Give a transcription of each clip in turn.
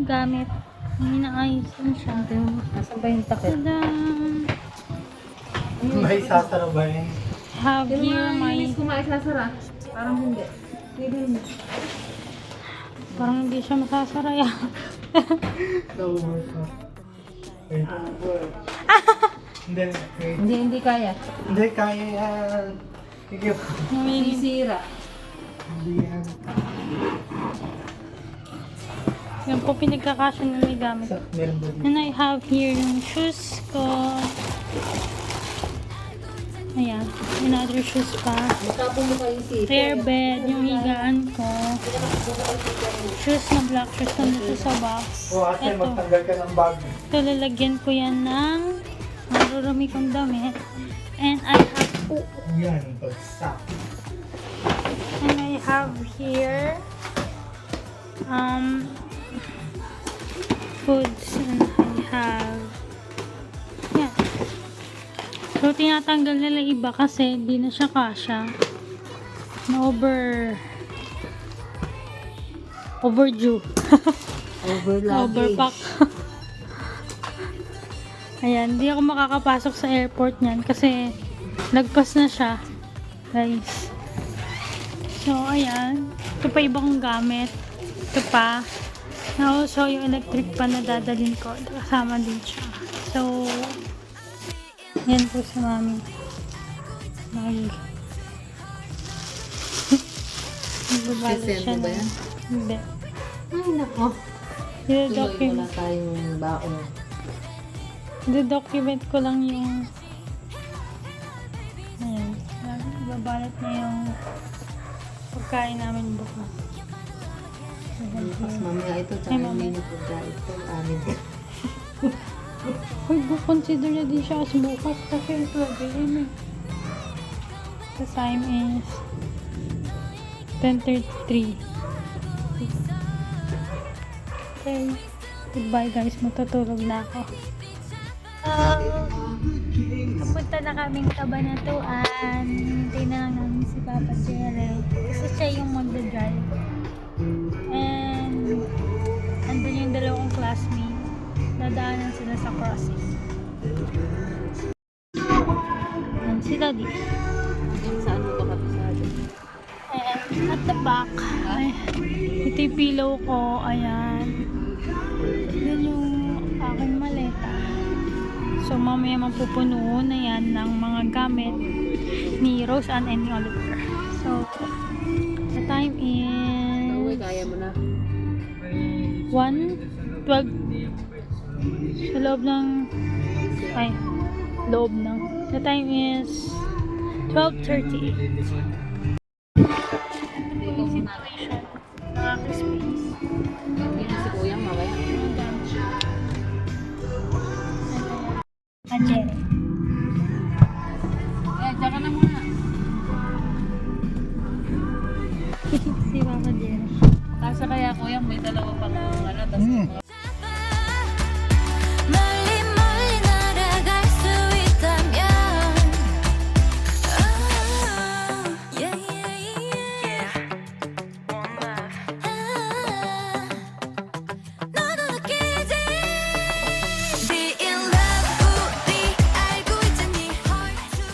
may gamit. Inaayusan siya. Nasaan ba yung takip? Tada! May sasara ba yun? Have here my... Kung maisasara. Parang hindi. Pwede hindi. Parang hindi siya masasara yan. Over ka. Wait. Hindi, wait. Hindi kaya. Hindi, kaya yan. Sige. Sisira. Hindi yan. Yan po pinagkakasya na may gamit. Meron ba dito? And I have here yung shoes ko. Ayan. Another shoes pa. Matapong mo kayo si Prayer bed. Yung higaan ko. Shoes na black shoes na dito sa box. O ate, Ito. magtanggal ka ng bag. Ito, lalagyan ko yan ng marurumi kong damit. And I have... Oh, Yan, bagsak. and I have here foods, and I have yan. So tinatanggal nila iba kasi hindi na siya kasya na overdue overpack. Ayan, hindi ako makakapasok sa airport niyan kasi lagpas na siya, guys. So, ayan. Ito pa iba kong gamit. Ito pa. Now, so, yung electric pa na dadalhin ko. Kasama din siya. So, yan po sa mami. Mami. Nagbabala siya Sisend mo ba na. yan? Hindi. Ay, nako. Document. Wala tayong baon. Document ko lang yung ayan. Babalat na yung pagkain namin bukas. Mas mamaya ito, tsaka Ay, yung mamaya. menu pagkain ito. Amin. Uy, consider na din siya as bukas kasi 12 AM eh. The time is 10:33. Okay. Goodbye guys, matutulog na ako. Pupunta na kaming Cabanatuan. Hintay na lang namin si Papa Jerry. Kasi siya yung magdadrive. And andun yung dalawang classmate. Dadaanan sila sa crossing. And si Daddy. Yung saan mo ba kapisado? And at the back, ay, ito yung pillow ko. Ayan. Yan yung aking maleta. So, mamaya mapupuno na yan ng mga gamit ni Rose Ann and ni Oliver. So, the time Uy, is kaya mo na. 1:12 sa loob ng the time is 12:38. Yung situation ng aking space. Hindi na si Kuyang mamaya. Jerry. Eh, dyan ka na muna. Si Mama Jerry. Kasi kaya Kuyang may dalawa pang ano, tas mga 멀리 멀리 날아갈 수 있다면 yeah, yeah, yeah. 너도 느끼지 Be in love 우리 알고 있잖니 Hard to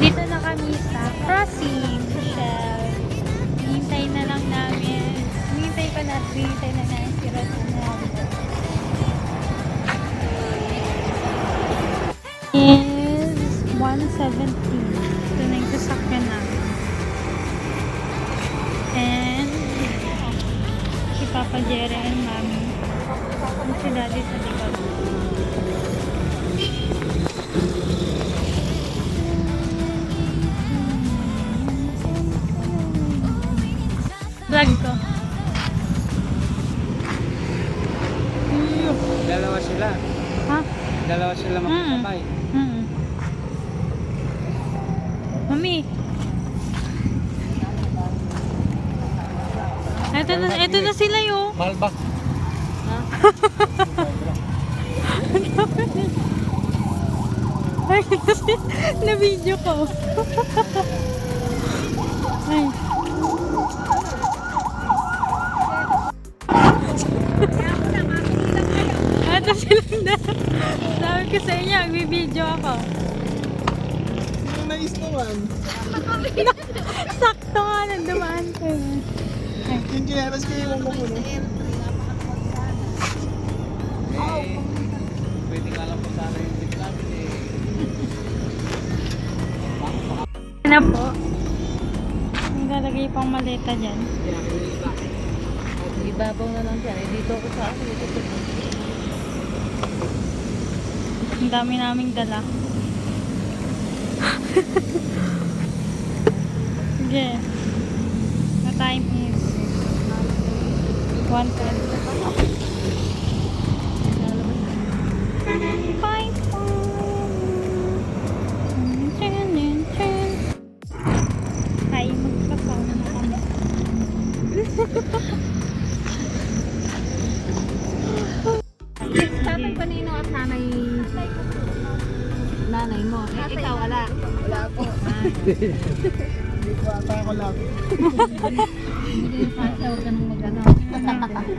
Dito na kami sa crossing, Michelle. Hintay na lang namin. Hintay na namin si Rose is 1:17. Ito na yung sasakyan namin. And si Papa Jerry and Mami. And si Daddy sa likod. Vlog ko. Dalawa sila. Ha? Dalawa sila magkasabay. Mami. Ito na sila yo. Malbak. Ay, na-video ko. Ay. ka silang dalawa. Sabi ko sa inyo, magbibideo ako. Yung nais naman. Sakto nga, nandumaan ko yun. Yung kinaras ko yung mo no? Pwede nga lang po sana yung tip namin Ano po? Naglalagay pang maleta dyan. Ibabaw na lang dyan. Eh, dito ako sa ako. Ang dami naming dala. Sige. The time is 1:10. Bye. Ay, magkasama na kami. Tatay pa nino at nanay mo. Eh, ikaw wala. Wala po. Hindi ko ata ako lang. Hindi kayo kasi huwag ka nang mag-ano.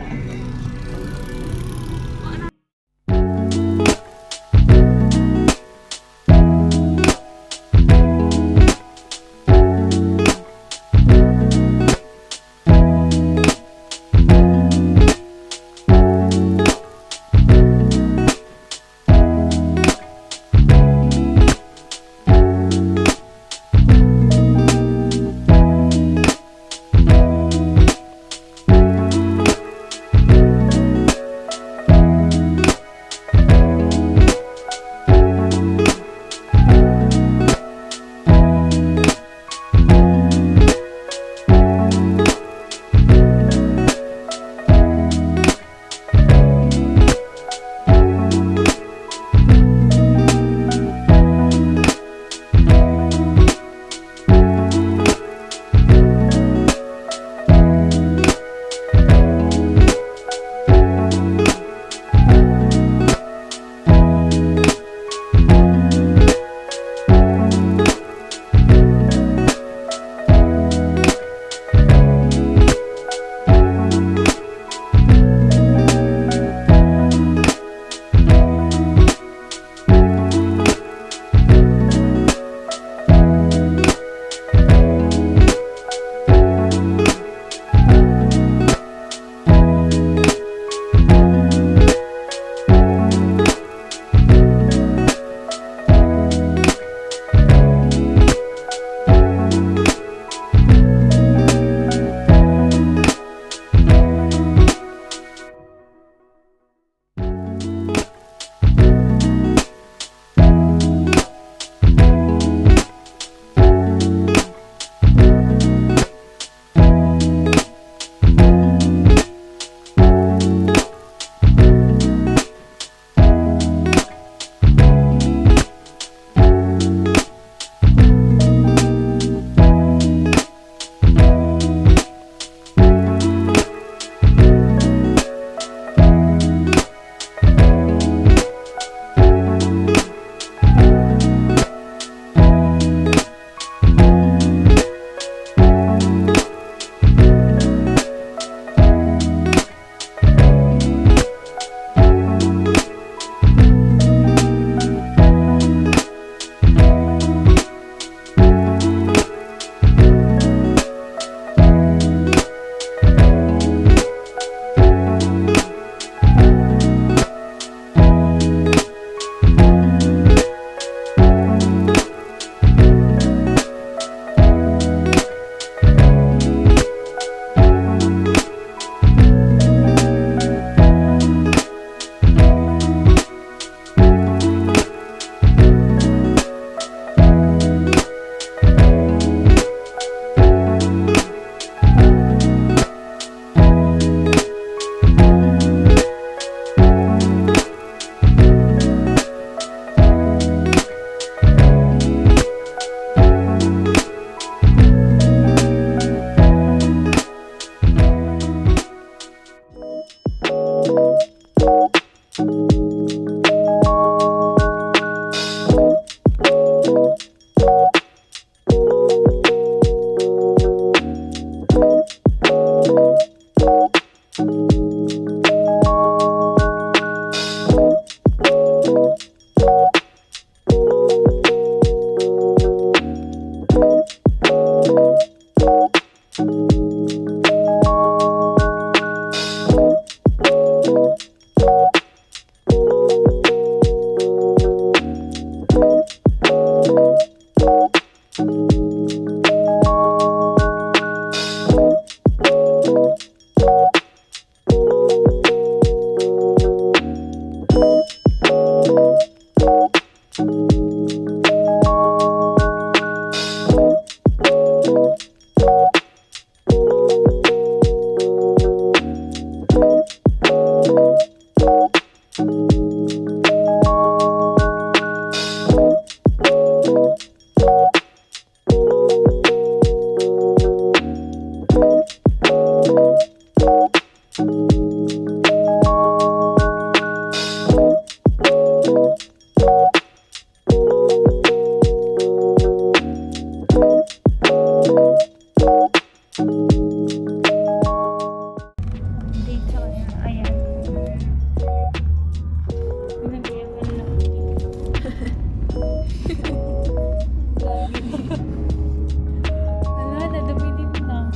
Wala, nadumidip na.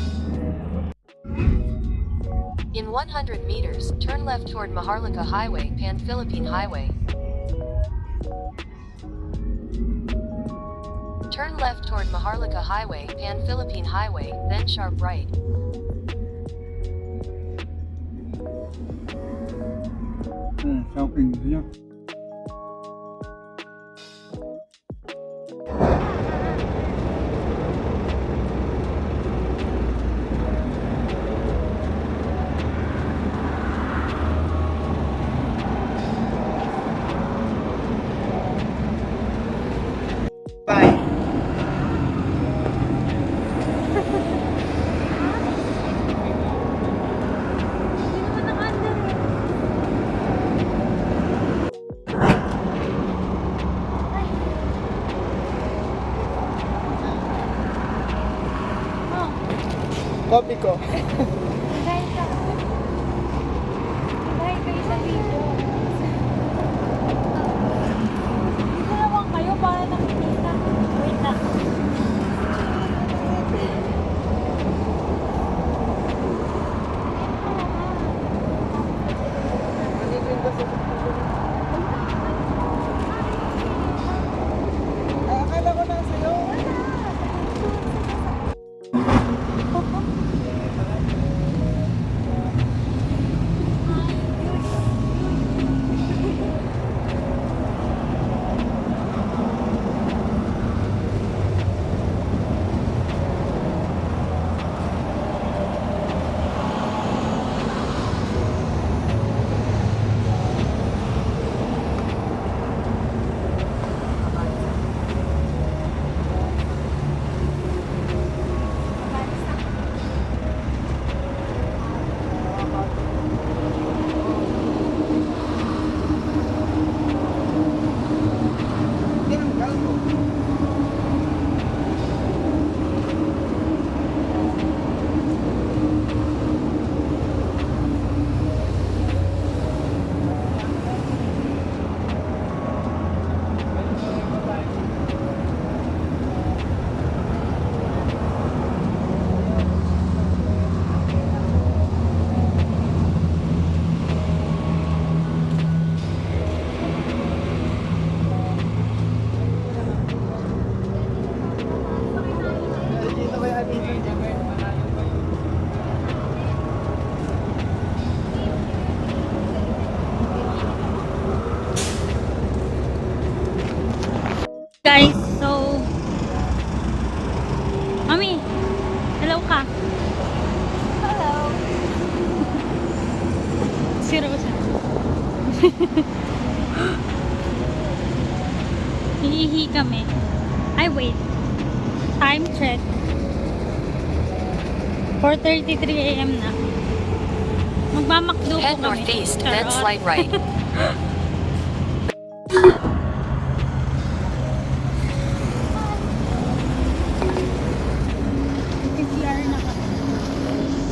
In 100 meters, turn left toward Maharlika Highway, Pan-Philippine Highway. Turn left toward Maharlika Highway, Pan-Philippine Highway, then sharp right. Shopping niya. Bye. Oh, Copy ko. dahil ka. Dahil kayo sa video. Dito naman kayo para nakikita. Wait lang. Ay, akala ko na sa'yo. Dito ba yung dito? Guys, so Mami, hello ka. Hello. Si Rosa. Hihihi kami. Ay, wait. Time check. 4:33 AM na. Magmamakdo po Head kami. northeast, then Charot. slide right. CR na kami.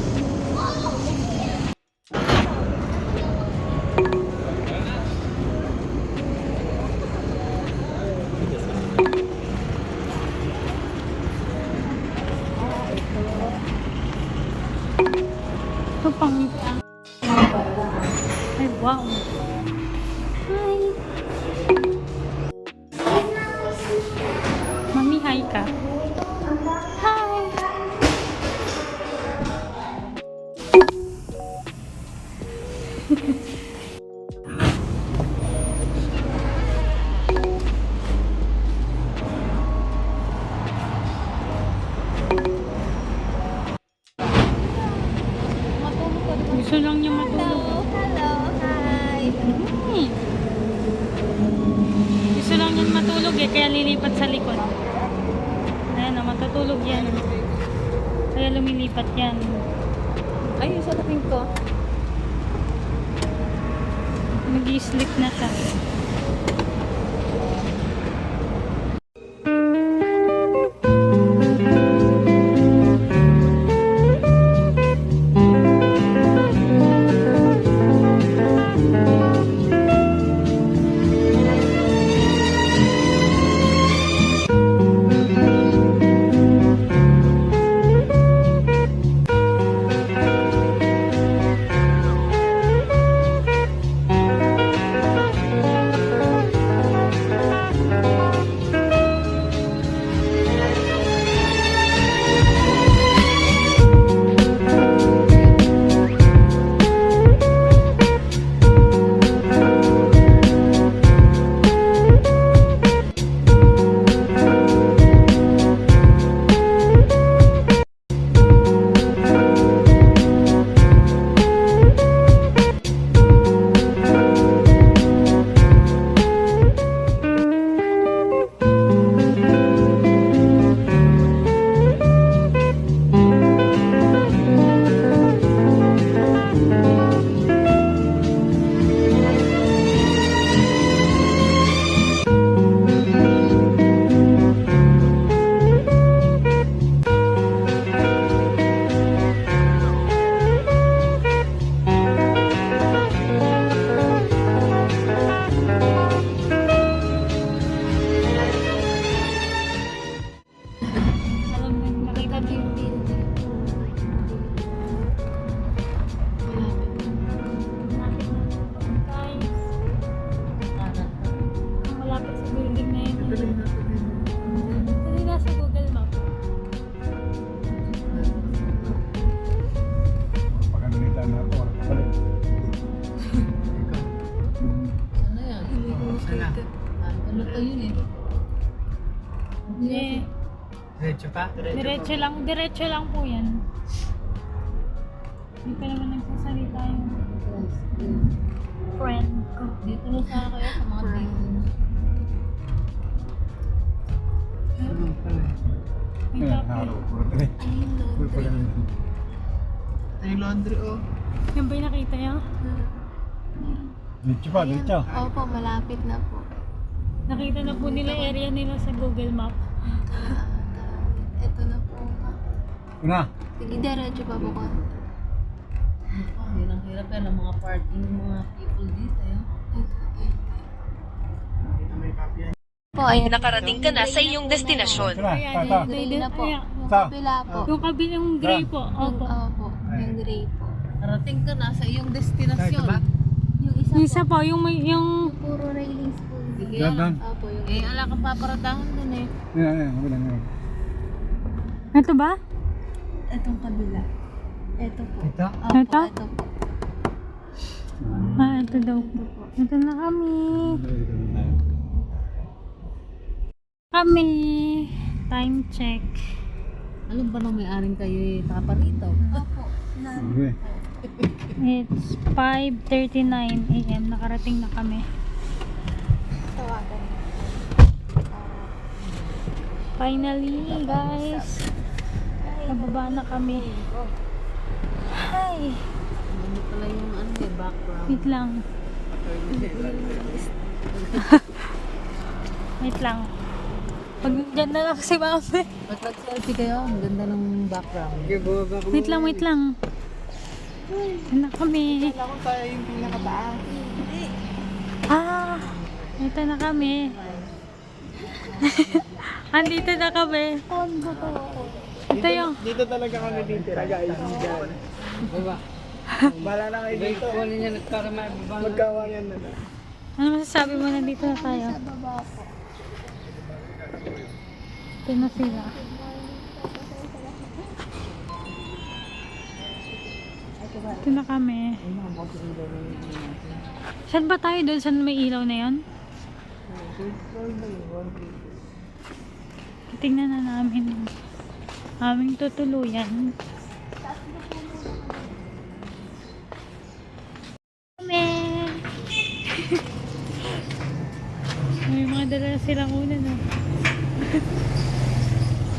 Ito pang ay, wow. Hi. Mami, hi ka. Hi. Gusto lang niya matulog. Hello, hi. Hmm. Gusto lang niyan matulog eh, kaya lilipat sa likod. Ayan, matutulog yan. Kaya lumilipat yan. Ay, yung sa taping ko. Mag-i-sleep na siya. Hindi. Diretso pa? Diretso lang po yan. Hindi pa naman nagsasalita yung friend ko. Dito na sa kayo sa mga dito. May kape. Ito yung laundry, oh. Yan ba yung nakita niyo? Diretso pa, diretso. Opo, malapit na po. Nakita na po nila area nila sa Google Map. Ito na po. Una. Sige, diretso pa po ko. Yun ang hirap yan ang mga parking mga people dito. Po, ayun. Nakarating ka na sa iyong destinasyon. Tara, Ayan, tata. Gray na po. ayan. Yung Sa? kabila po. Yung kabilang gray po. Opo. Opo, yung gray po. Karating ka na sa iyong destinasyon. Yung isa Yung isa po, po, yung may, yung... puro railings po. Sige Dan, dan. Opo, yung Eh, ala kang paparadahan dun eh. Yan, wala na. Ito ba? Itong kabila. Ito po. Ito? Opo, Ito? ito po. Ah, ito daw po. Ito na kami. Time check. Alam ba nung may-aring kayo eh, tapa rito? Opo. Okay. It's 5:39 a.m. Nakarating na kami. Tawagan. Finally, guys. Nababa na kami. Hi. Ano pala yung ano eh, background? Wait lang. Wait lang. Pag dyan na lang si mami. Pag nag-selfie kayo, ang ganda ng background. Okay, bumaba ko. Wait lang, wait lang. Dyan na kami. Kala ko tayo yung pinakataas. Ah, ito na kami. Andito na kami. Ito yung... Dito talaga kami titira, guys. Diyan. Baba. Bala na kayo dito. Magkawayan na na. Ano masasabi mo, nandito na tayo? Ito na sila. Ito na kami. Saan ba tayo doon? Saan may ilaw na yon? Tingnan na namin. Aming tutuluyan. Kami! May mga dala silang ulan, no?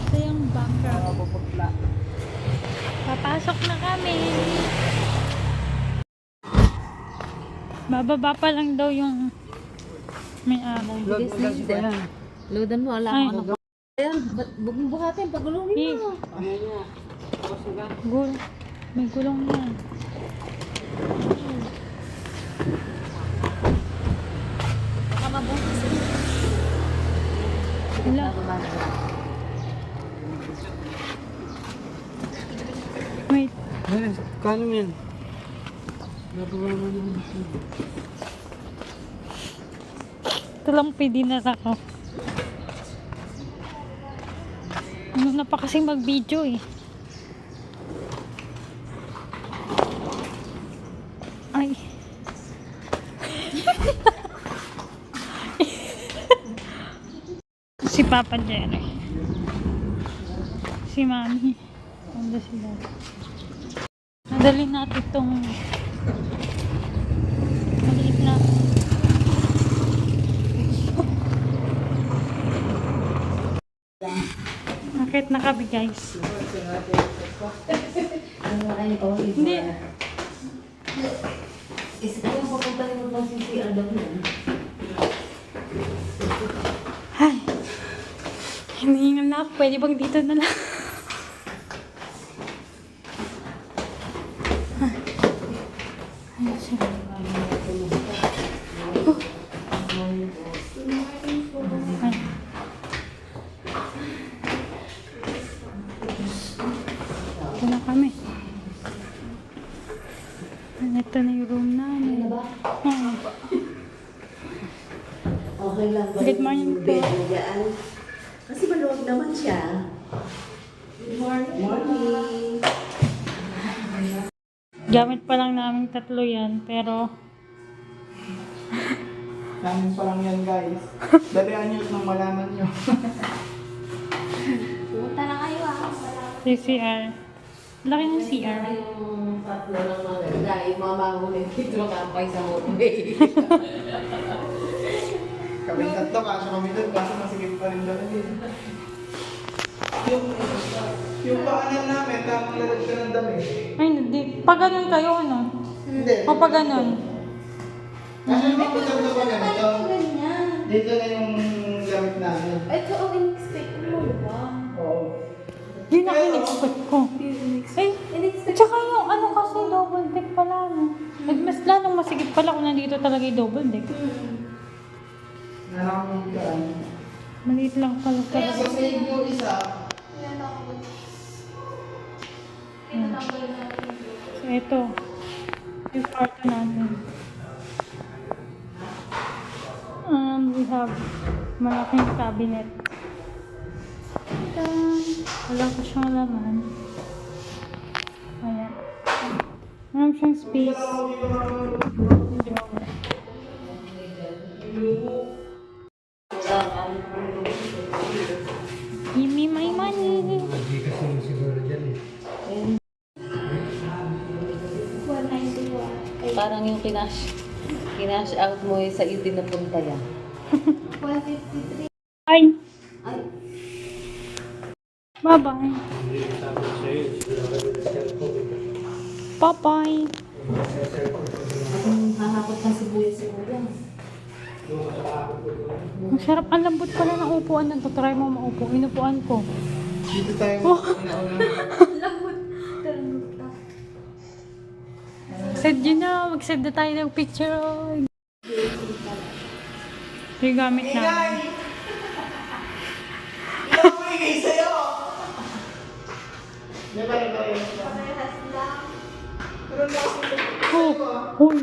Ito yung background. Papasok na kami. Bababa pa lang daw yung may araw. Loadan mo, ala Ay. ko ano. Ayan, buhatin, pagulungin mo. May gulong yan. Baka mabukas. Wala. Wait. Kano yan? Ito lang pwede na ako. Ano na pa kasing mag-video eh. Ay. Si Papa Jerry. Si Mami. Ando sila. Nadali natin itong maliit na nakit na kami, guys. Hindi. Ay. Hinihingal na ako. Pwede bang dito na lang? Ay, sige. Ay. Ito na kami. Ito na yung room namin. Okay lang ba Good morning yung bed mo dyan? Kasi maluwag naman siya. Good morning. Gamit pa lang namin tatlo yan, pero Namin pa lang yan, guys. Dalihan nyo nang malaman nyo. CCR. Laki ng CR. Yung tatlo ng maganda, yung mga mahuling dito makampay sa hallway. Kami tatlo, kaso kami doon, kaso masigit pa rin doon. Yung paanan namin, tamang lalad ka ng dami. Ay, hindi. Pag ganun kayo, ano? Hindi. O pag ganun? Kaso hindi ko tatlo pa ganito. Ganyan. Dito na yung gamit namin. Ito ang in-expect mo, ba? Oo. Yun ang in-expect ko. Ay, tsaka yung ano kasi double deck pala, no? Mas lalong masigit pala kung nandito talaga yung double deck. Nalang yan. Maliit lang pala talaga. Sa save yung isa, So, ito. Yung kwarto natin. We have malaking cabinet. Tadaan! Wala pa siyang laman. Ayan. Meron siyang space. Give me my money. Hindi kasi siguro dyan eh. Parang yung kinash out mo sa iyo din napunta yan. Ay! Bye-bye. Bye-bye. Hahakot ng sibuyas siguro. Ang sarap, ang lambot pala ng upuan na to. Try mo maupo. Inupuan ko. dito tayo Sad yun na. Mag-sad na tayo ng picture. Ito yung gamit namin. Pinamigay sa'yo! Di ba rin kayo? Pero Oh! Uy!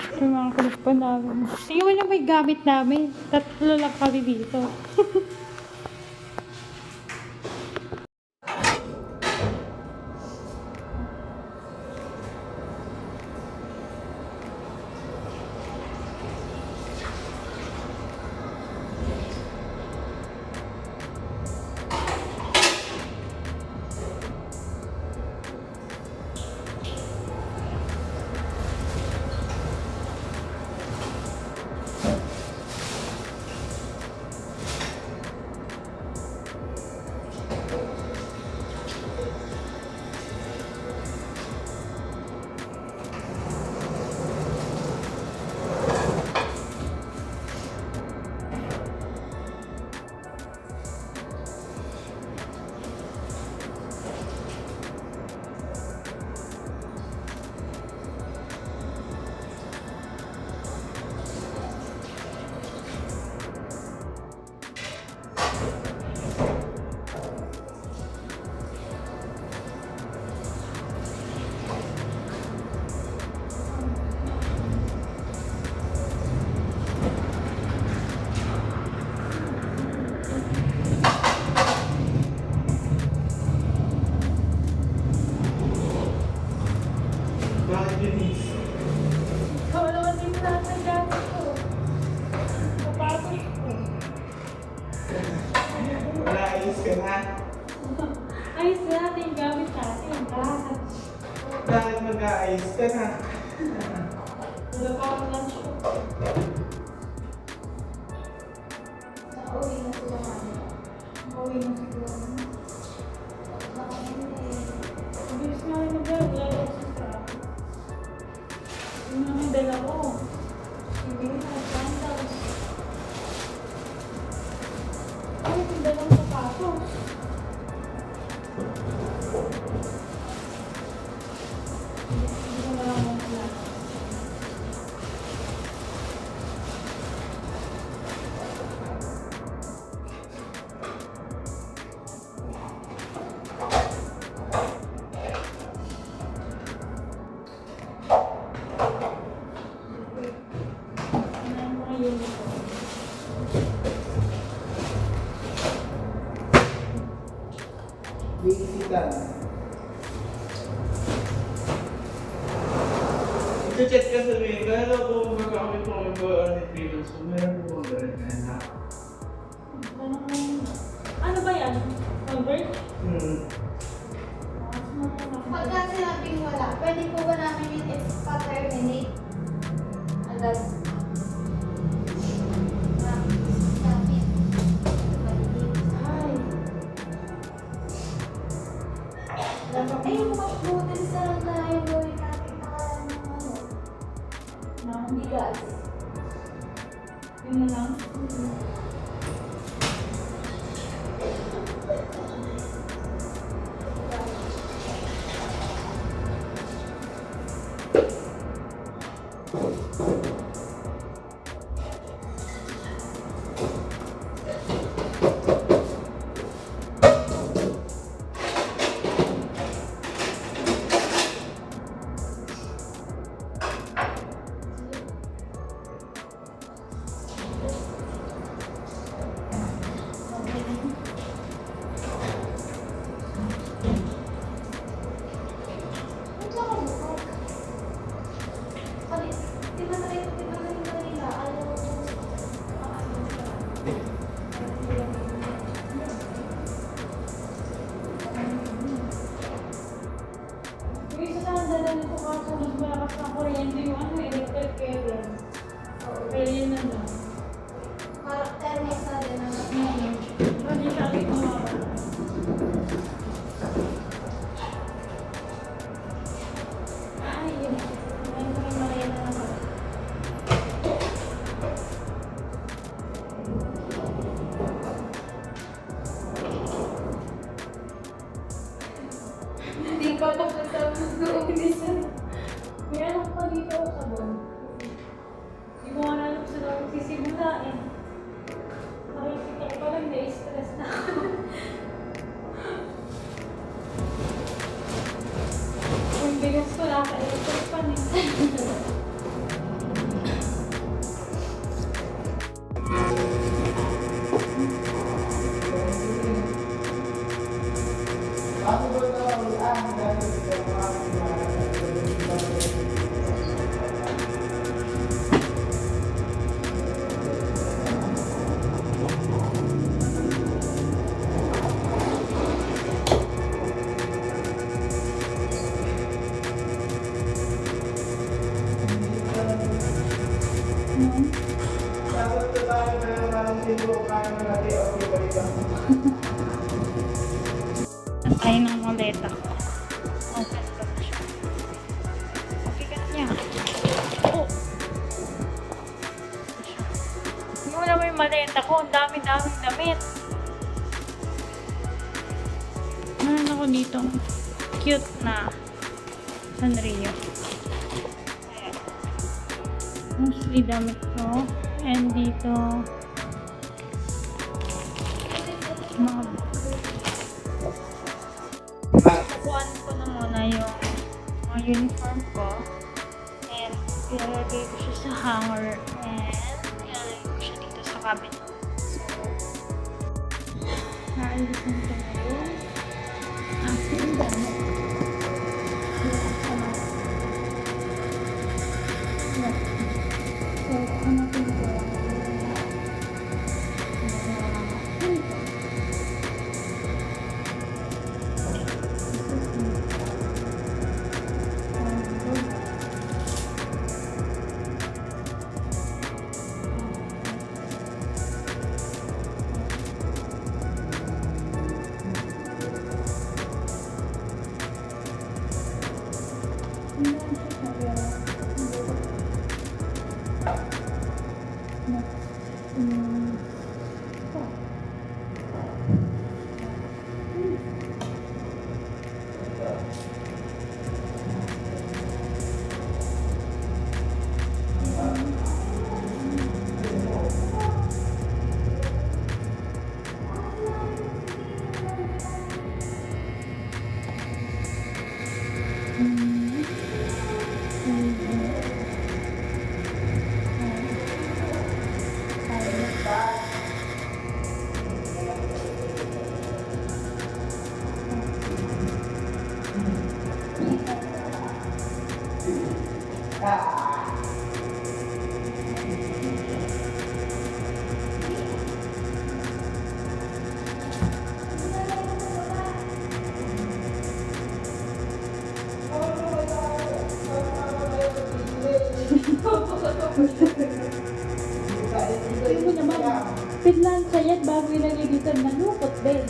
Ito yung mga kulit pa namin. Tingnan mo na may gamit namin. Tatlo lang kami dito. bakit yun is? Wala ka din lahat ng gamit ko. Papasok ko. Wala, ayos ka na. Ayos na natin yung gamit natin. Lahat. Bakit mag-aayos ka na? Wala pa akong lunch ko. Nauwi na siguro. Mabilis nga rin mag-vlog. Wala ako sa traffic. Yung mga dala ko. Hindi na nag-sandals. Ay, yung dala ko sapatos. Hindi ko na lang muna. Bisitan. I-check ka sabihin, kaya daw kung magkakamit mo ang mga ni Freedom, so meron mo ba rin na Eh, yung mga noodles na lang na yung gawin natin ng bigas. Yun na lang. Yung isa sa dalan ko kaso mas malakas na kuryente yung ano, electric carrier. Pero yun na lang. Karakter mo sa din ang Hindi siya agad mawawala. Ay, yun. Ngayon ko yung malaya na naman. Hindi pa papunta mo doon. May anak pa dito ako sa bon. Hindi ko nga alam sa daw magsisimula eh. Nakikita ko pa lang, na-stress na ako. Yung bigas ko naka-electric pan eh. Ay, ng maleta ko. Open ko na siya. Okay ka na niya. Oh! Hindi mo naman yung maleta ko. Ang dami-daming damit. Meron ako dito. Cute na Sanrio. Ayan. Mostly damit ko. And dito mga kukuhaan ko na muna yung mga uniform ko and ilalagay ko siya sa hanger and ilalagay ko siya dito sa cabinet. So, naalisin ko na yung aking dami. So, hanapin ko Hindi mo naman. Pinlansya yan bago ilagay dito. Nalukot din.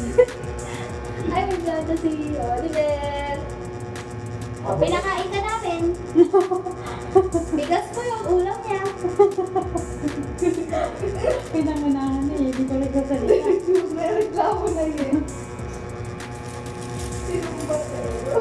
Ay, maglata si Oliver. O, pinakain ka namin. Bigas ko yung ulam niya. Pinangunahan na eh. Hindi ko nagsasalita. May reklamo na yun. Sino ba ito?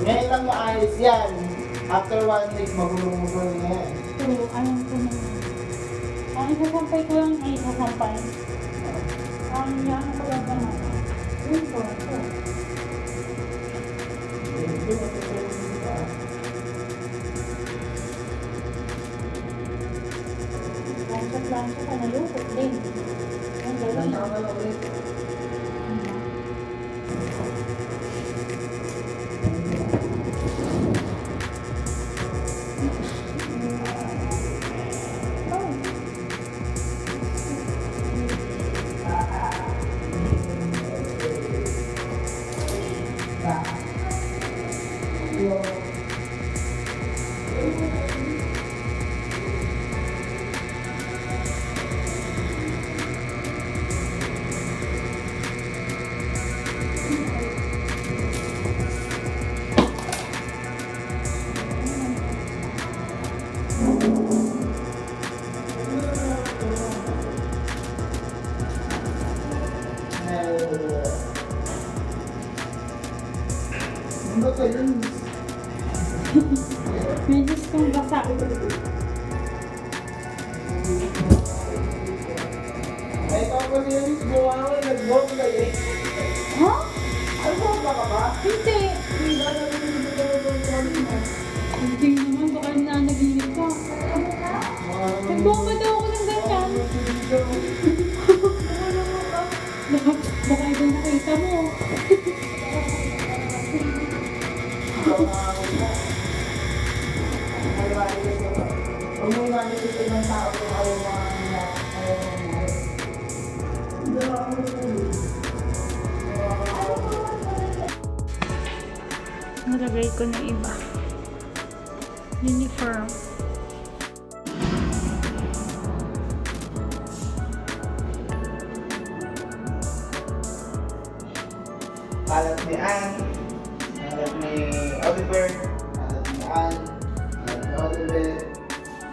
Ngayon lang maayos yan. After 1 week, magulong-magulong na yan. So, alam ko na yun. Ang isasampay ko lang ay isasampay. Ang yan ko lang naman. Yun po. Lansya ka, nalukot din. Ang gawin. Ano ba kayo? Medyo kong basa. Ay, tapos yun, gumawa ko, nag-vlog na eh. Ha? Ano ba ka ba? Hindi. Hindi naman, baka nanaginip ka. Nagbomba daw ako ng ganyan. Baka iba nakita mo. Huwag mo imanin sa ibang tao kung ayaw mga Nalagay ko na iba. Uniform. Alat ni Ann, alat ni Oliver, alat ni Ann, alat ni Oliver,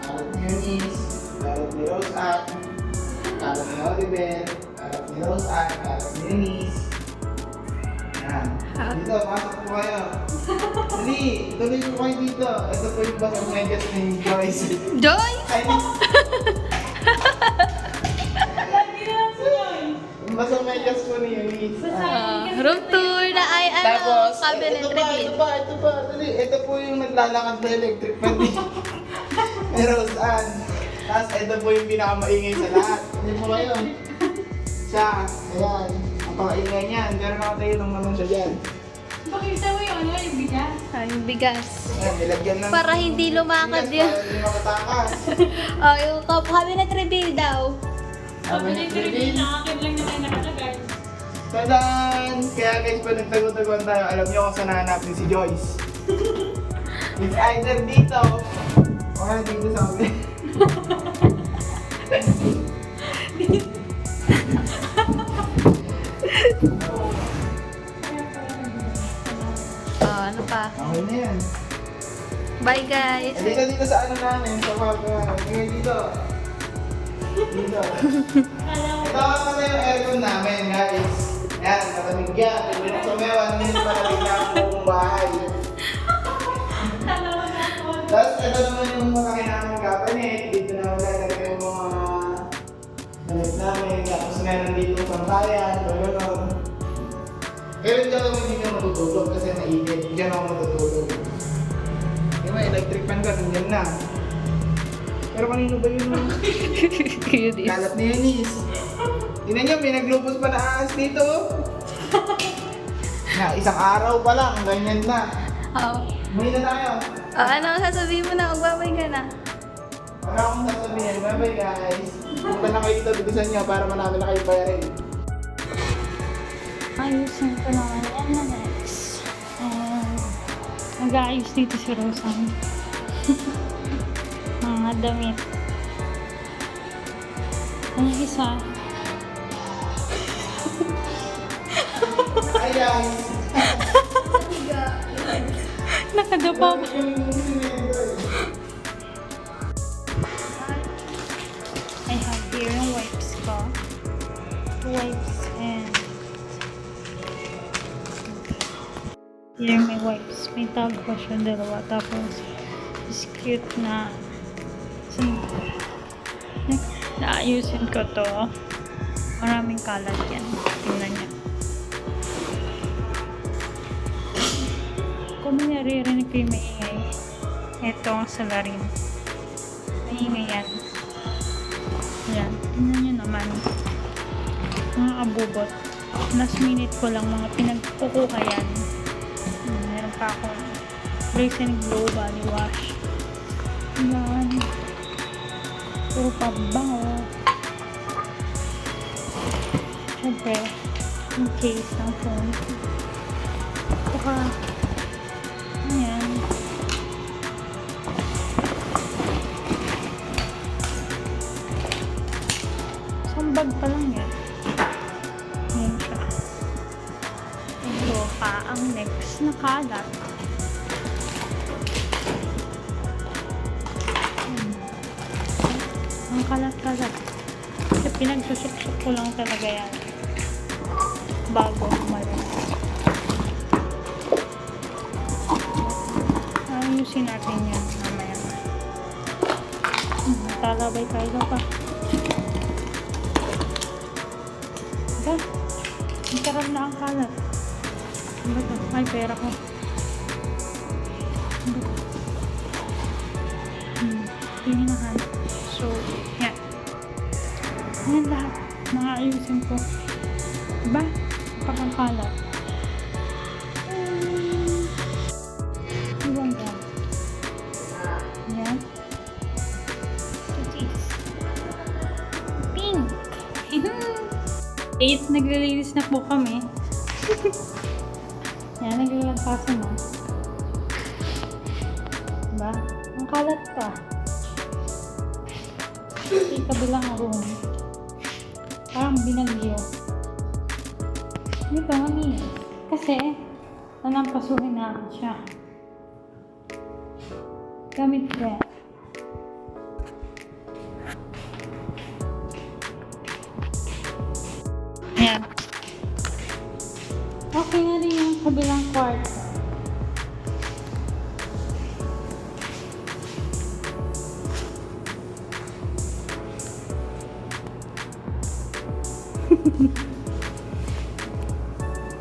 alat ni Eunice, alat ni Rose Ann, alat ni Oliver, alat ni Rose Ann, alat ni Eunice. Yan. Dito, pasok po kayo. Dali, tuloy po kayo dito. Ito po yung basang medyas ni Joyce. Joy! Ay, yung basang medyas po ni Eunice. Room tour na ay Tapos, cabinet ito reveal. pa, dali. Ito po yung naglalakad na electric fan ni Rose Ann. Tapos, ito po yung pinakamaingay sa lahat. Hindi po kayo. Siya, ayan. Ang pakaingay niyan. Pero nakatayo lang naman siya dyan. Pakita mo yung ano, yung bigas. Ay, bigas. Ayan, nilagyan lang. Para hindi lumakad Bigas, yun. para hindi makatakas. Oh, yung cabinet reveal daw. Sabi na yung reveal na akin lang naman nakalagay. Tadan! Kaya guys, pag nagtago-taguan tayo, alam niyo kung saan nahanapin si Joyce. It's either dito, o kaya dito sa amin. Oh, ano pa? Okay na yan. Bye, guys. Dito sa ano namin, sa papa. Ngayon dito. Dito. Ito kasi yung aircon namin, guys. Yan, malamig yan. Pwede na sumewa, hindi malamig na ang buong bahay. Tapos ito naman yung malaki namin cabinet. Dito na lalagay yung mga damit namin. Tapos meron dito sampayan, gano'n. Pero diyan ako hindi na matutulog kasi nainit. Diyan ako matutulog. Yung ba, electric fan ka, nandiyan na. Pero kanino ba yun? Kalat ni Eunice. Tingnan niyo, may naglubos pa na ahas dito. Na, isang araw pa lang, ganyan na. Oo. May na tayo. Ano sasabihin mo na? Magbabay ka na. Wala akong sasabihin. Bye-bye guys. Punta na kayo dito, bibisan niyo para marami na kayo bayarin. Ayusin ko naman yan na next. Nag-aayos dito si Rosan. Mga damit. Ang isa. Hi guys. Nakadapa ba? I have here yung wipes ko. Wipes and here may wipes. May tag pa siya dalawa. Tapos is cute na naayusin ko to. Maraming kalat yan. Tingnan niya. Kung may naririnig ko yung maingay, ito ang salarin. Maingay yan. Ayan. Tingnan nyo naman. Mga abubot. Last minute ko lang mga pinagkukuha yan. Meron pa akong Rinse and Glow body wash. Ayan. Puro pabango. Siyempre, yung case ng phone. Saka, ayan. Isang bag pa lang yan. Ayan siya. Ito pa ang next na kalat. Ang kalat-kalat. Kasi pinagsusuksok ko lang talaga yan. Bago umalis. Ayusin natin yan mamaya. Talabay tayo pa. Diba? Ang sarap na ang kalat. Ano ba ito? Ay, pera ko. Ano ba ito? Pininahan. So, yan. Yan lahat. Mga ayusin ko. Diba? Pagkakalat. Iwan ka. Yan. Cookies. Pink. 8. Naglilinis na po kami. Yan, naglalagpasan mo. Diba? Ang kalat pa. Sa kabilang room. Parang binagyo. Dito, mami. Kasi, nanampasuhin natin siya. Gamit ko yan. Ayan. Okay na rin yung kabilang kwarto.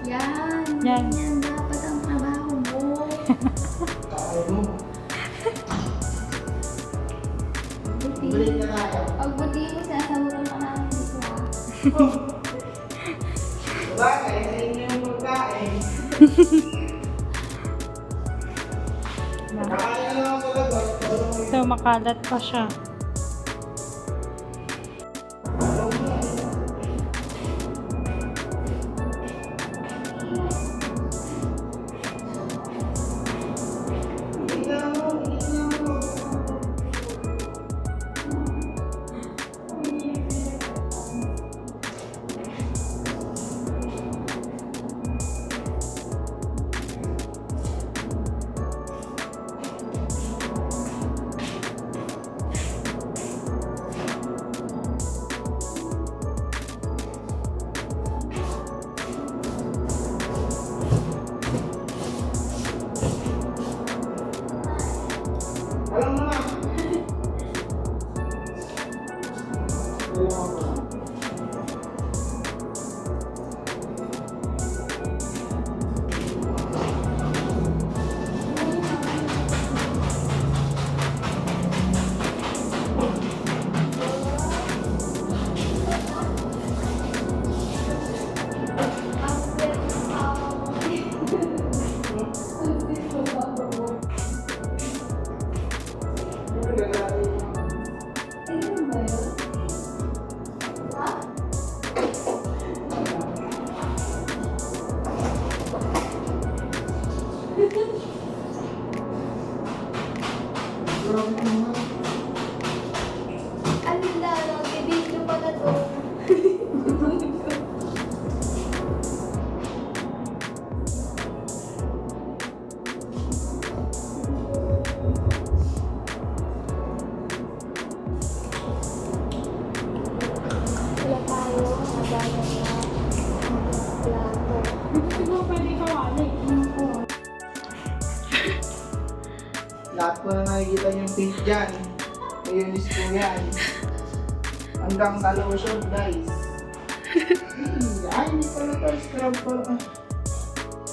Yan. Yan. Yan dapat ang trabaho mo. Balik na tayo. Pagbuti mo, sasahuran ka namin dito ha. Bagay, sa inyo yung pagkain. Kakain na lang ako sa labas. So, makalat pa siya. Ano na, i-video pa na to. Wala tayo, nagaya na plato. Siguro pwede kawali. Lahat po na nakikita yung page dyan. Mayronis po yan. Hanggang sa lotion, guys. Ay, hindi pala to. Scrub pala.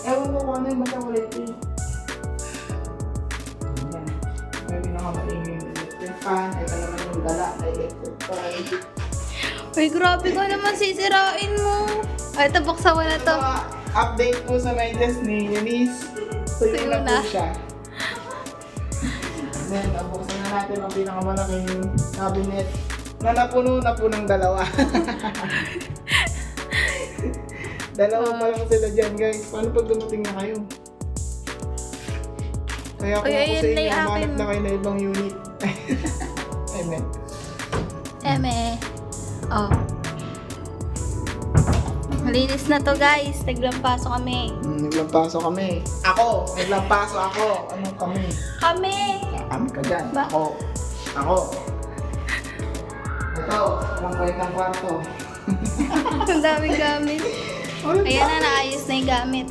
Ewan ko kung ano yung matakulit eh. Ayan. May pinakamating yung electric fan. Ito naman yung gala na electric fan. Uy, grabe ka naman sisirain mo. Ay, ito, buksan mo na to. Ito, update po sa medyas ni Eunice. Tuyo Tuyo na po na. siya. Then, buksan na natin ang pinakamalaking cabinet na napuno na po ng dalawa. Dalawa pa lang sila dyan, guys. Paano pag dumating na kayo? Kaya kung Uy, ako ayun sa na inyo, yung humanap akin. na kayo na ibang unit. Amen. Oh. Malinis na to, guys. Naglampaso kami. Naglampaso kami. Ako! Naglampaso ako! Anong kami? Kami! Kami ka dyan. Ba? Ako. Ako. Ito, walang kwentang kwarto. Ang daming gamit. Ayan na, naayos na yung gamit.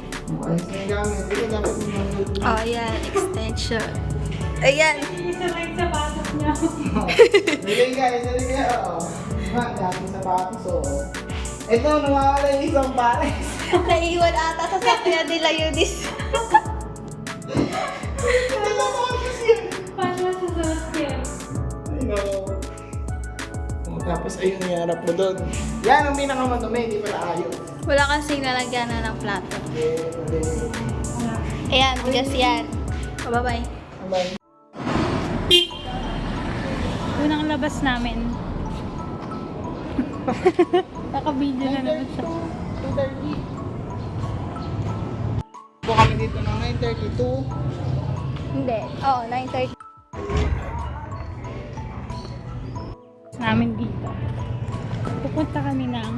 Ayos na yung gamit. Ito gamit mo yung Oh, ayan. Extension. Ayan. Isa na yung sapatos niya. Bigay guys, bigay kayo. Diba, dami sa patos, oo. Ito, nawawala yung isang pares. Naiwan ata sa sakya nila Eunice. Ito na pares yun. Paano masusunod yan? Ay, no. Oh, tapos ayun, iharap mo doon. Yan ang pinakamadumi, di pala ayaw. Wala kasing lalagyan na ng plato. Okay. Ayan, bigas yan. Oh, bye-bye. Bye. Unang labas namin. Naka-video na naman siya. 2:30. Po kami dito ng 9:32. Hindi. Oo, 9:30. Namin dito. Pupunta kami ng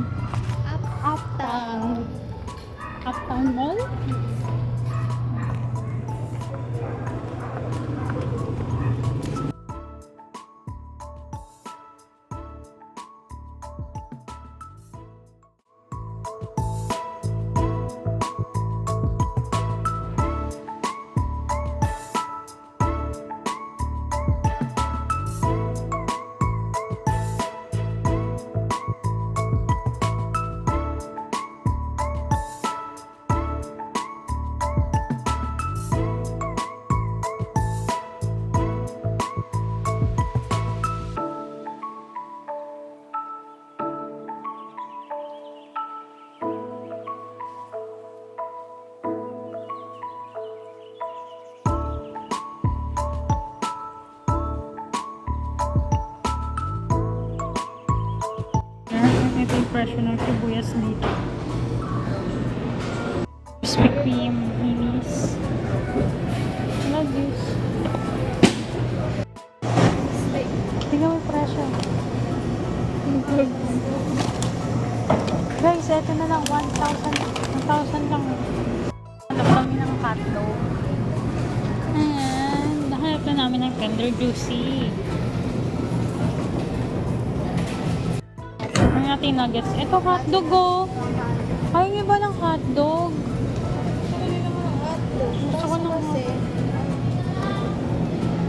Uptown. Uptown Mall. Ito yung presyo ng sibuyas dito. Krispy Kreme, Inis. Love this. Tingnan mo yung presyo. Guys, ito na lang. 1,000 lang. Hanap kami ng hotdog. Ayan. Nahanap na namin ng Tender Juicy. Ang ating nuggets. Ito hotdog oh. Ayaw niyo ba ng hotdog? Gusto ko ng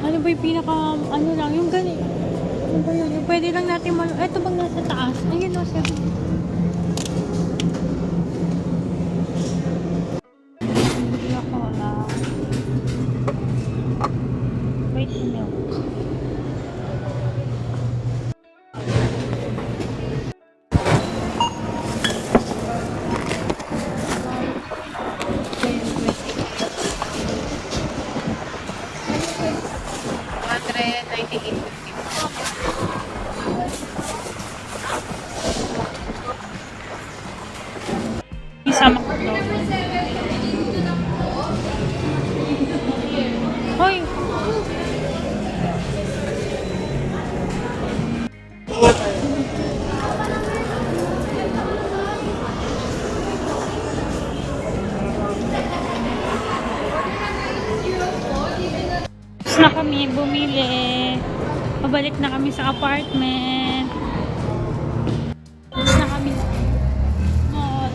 ano ba yung pinaka, ano lang, yung gani. Ano ba yun? Yung pwede lang natin ito bang nasa taas? Ayun o, sabi. Hindi ako lang. Wait a milk. $198. Isa McDo. Hoy! Tapos na kami bumili. Pabalik na kami sa apartment. Tapos na kami mall.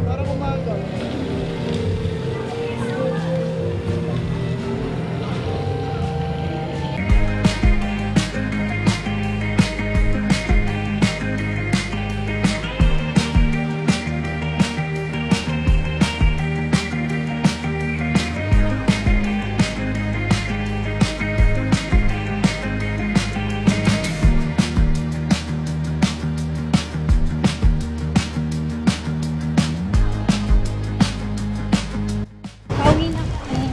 Parang umaga. Pauwi na kami.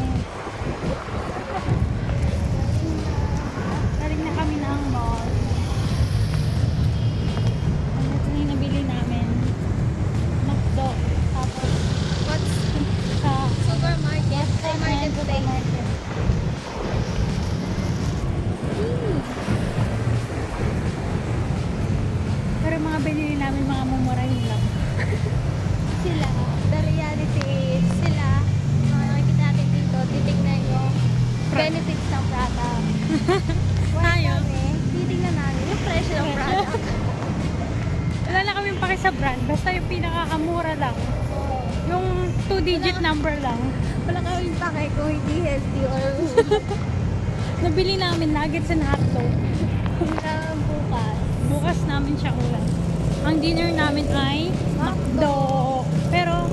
Galing na kami ng mall. Ano ito yung nabili namin? McDo. Tapos, sa Supermarket. Supermarket. Supermarket. Pero mga binili namin mga mumurahin lang. Sila. The reality is, sila, mga nakikita natin dito, titignan yung benefits ng product. Tayo. Kami, titignan namin yung presyo ng product. Wala na kaming paki sa brand. Basta yung pinakakamura lang. Yung 2-digit number lang. Wala kaming pake kung hindi healthy or Nabili namin nuggets and hotdog. bukas. Bukas namin siya ulan. Ang dinner namin ay McDo. Pero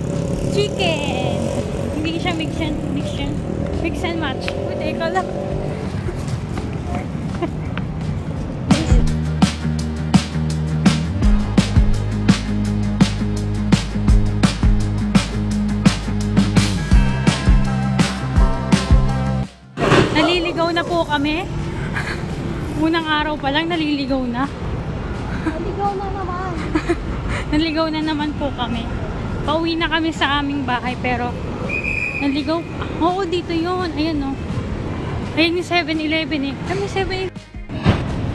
chicken. Hindi siya mix and match. Uy, teka lang. Naliligaw na po kami. Unang araw pa lang naliligaw na. Maligaw na naman. Naligaw na naman po kami. Pauwi na kami sa aming bahay pero naligaw. Oo, dito yun. Ayan o. Ayan yung 7-Eleven eh. Kami 7-Eleven.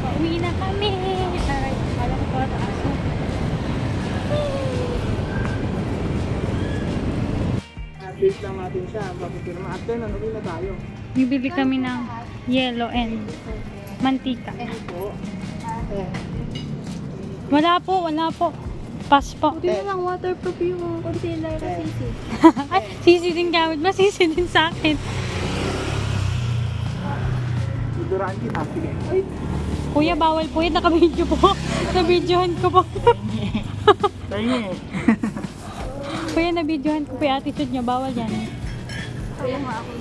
Pauwi na kami. Aray, alam ko at aso. Update lang natin siya. Papipirma. At then, ano na tayo? Bibili kami ng yellow and mantika. Po. Wala po, wala po. Pass po. Buti na lang waterproof yung concealer ko sisi. Ay, sisi din gamit. Masisi din sa akin. Iduraan kita. Sige. Ay! Kuya, bawal po yun. Naka-video po. Na-videohan ko po. Tayo eh. Kuya, na-videohan ko po yung attitude niya. Bawal yan. Kaya nga ako.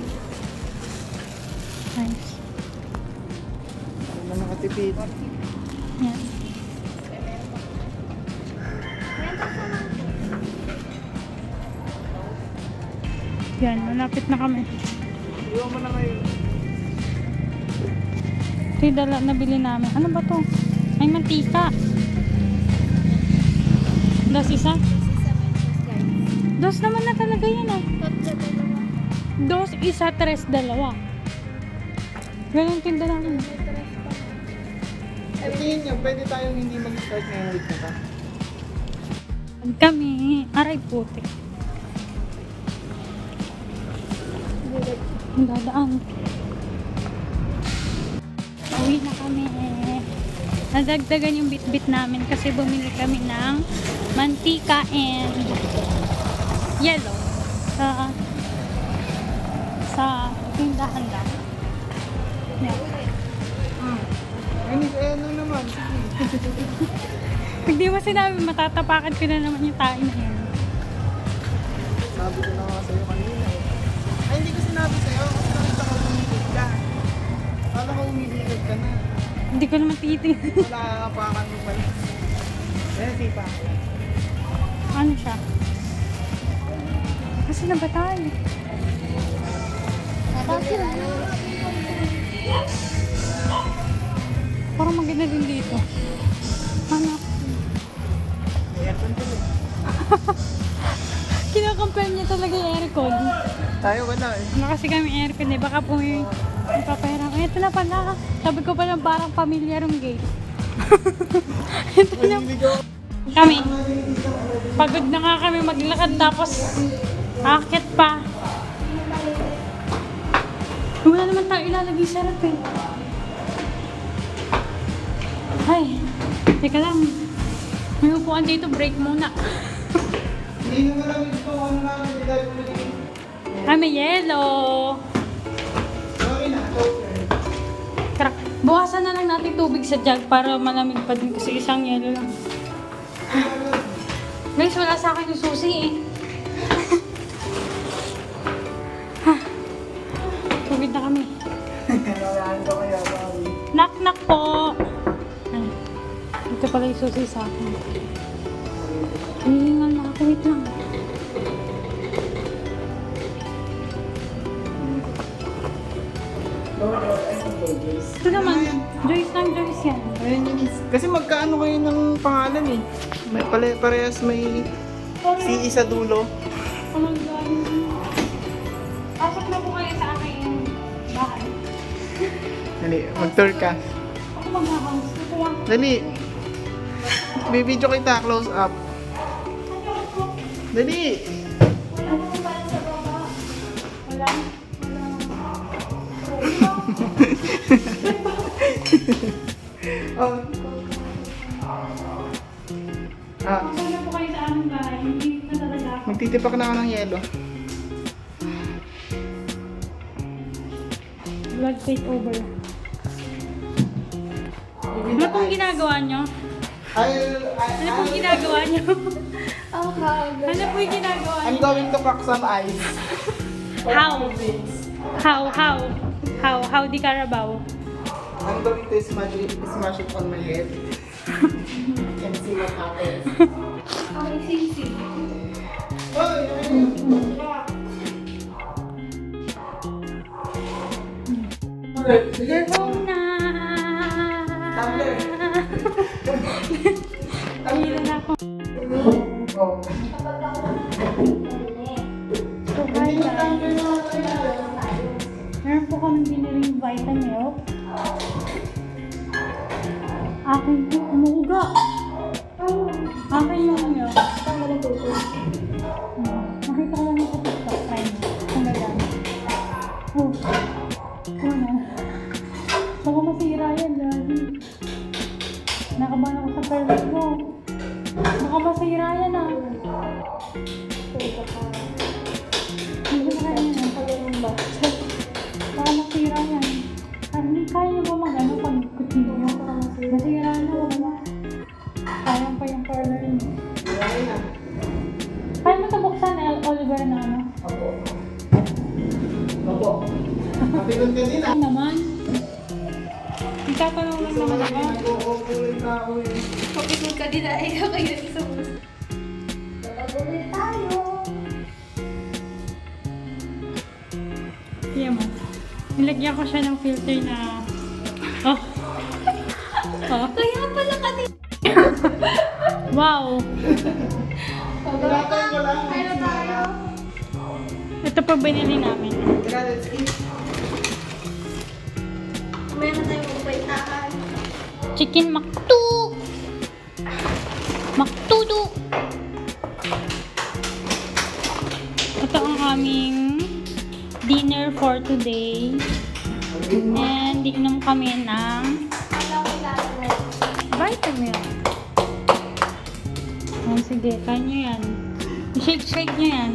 Nice. Ano na nakatipid? Yan. Yan, malapit na kami. Iwan mo na ngayon. Ito yung nabili namin. Ano ba to? Ay, mantika. Dos isa? Dos naman na talaga yan ah. Dos isa, tres, dalawa. Ganun tinda namin. Sa tingin niyo, pwede tayong hindi mag-start ngayong week na ta? Kami, aray puti. Ang dadaan. Uwi na kami. Nadagdagan yung bit-bit namin kasi bumili kami ng mantika and yellow sa tindahan lang. Yan. Ano naman? Pag di mo sinabi, matatapakan ko na naman yung tayo na yan. Sabi ko na nga sa'yo kanina eh. Ay, hindi ko sinabi sa'yo kasi nakita ko lumipit ka. Kala ko umilikod ka na. Hindi ko naman titingnan. Wala ka pa kami pala. Ayan, sipa. Ano siya? Kasi na ba tayo? Parang maganda din dito. Ano? Aircon ko eh. Kinakampel niya talaga yung aircon. Tayo wala eh. Ano kasi kami aircon eh. Baka po yung ipapahirang. Ito na pala. Sabi ko pa lang parang familiar yung gate. Ito na. Kami. Pagod na nga kami maglakad tapos akit pa. Wala naman tayo ilalagay sa rep eh. Ay, teka lang. May upuan dito, break muna. Hindi naman lang ito. Ano namin, hindi tayo pumili. Ah, may yellow. Sorry na, okay. Crack. Bukasan na lang natin tubig sa jug para malamig pa din kasi isang yellow lang. Guys, wala sa akin yung susi eh. Ha. Tubig na kami. Kailangan ko kaya, sorry. Knock knock po. Ay, ito pala yung susi sa akin. Hihingal na ako, wait lang. Ito naman, Joyce lang, Joyce yan. Ayun yun. Kasi magkaano kayo ng pangalan eh. May parehas may CE sa dulo. Oh my God. Pasok na po kayo sa aking bahay. Dali, mag-tour ka. Ako mag-house. Ito lang. Dali. Bibidyo kita, close up. Dali. Wala. Oh. Ah, Pasok na po kayo sa aming bahay. Hindi na talaga ako. magtitipak na ako ng yelo. Blood take over. Ano pong ginagawa nyo? Ano pong ginagawa nyo? Ano po yung ginagawa I'm nyo? going to crack some ice. How di Carabao? I'm going to smash it on my head. And see what happens. Okay, sing. We're home na! Tumbler. Tawila na ako. So, hi guys. Meron po kami biniling Vitamilk. Akin po, umuuga. Akin yung milk. Nakita ko lang yung sa TikTok. Try mo. Kung gano'n. Oh. Ano? Baka masira yan, Daddy. Nakabahan ako sa permit mo. Baka masira yan, ah. Hindi na kaya yan. Baka masira yan. Hindi kaya niyo ba mag-ano pag kutsino mo? Masira na, wala. Sayang pa yung color niyo. Kaya mo ito buksan, Oliver, na ano? Opo. Kapilon ka din ah. Ano naman? Itatanong lang naman ako. Nag-uupulit na ako eh. Kapagod ka din na ikaw kayo sa muso. Kapagod tayo. Kaya mo. Nilagyan ko siya ng filter na... Oh! Oh! Kaya pala ka din. Wow! Tinatay ko lang. Ano tayo? Ito pa binili namin. Teka, let's eat. May na tayo magpaitahan. Chicken maktu! Maktudu! Ito ang aming dinner for today. And inom kami ng Vitamilk. Oh, sige, kaya nyo yan. Shake nyo yan.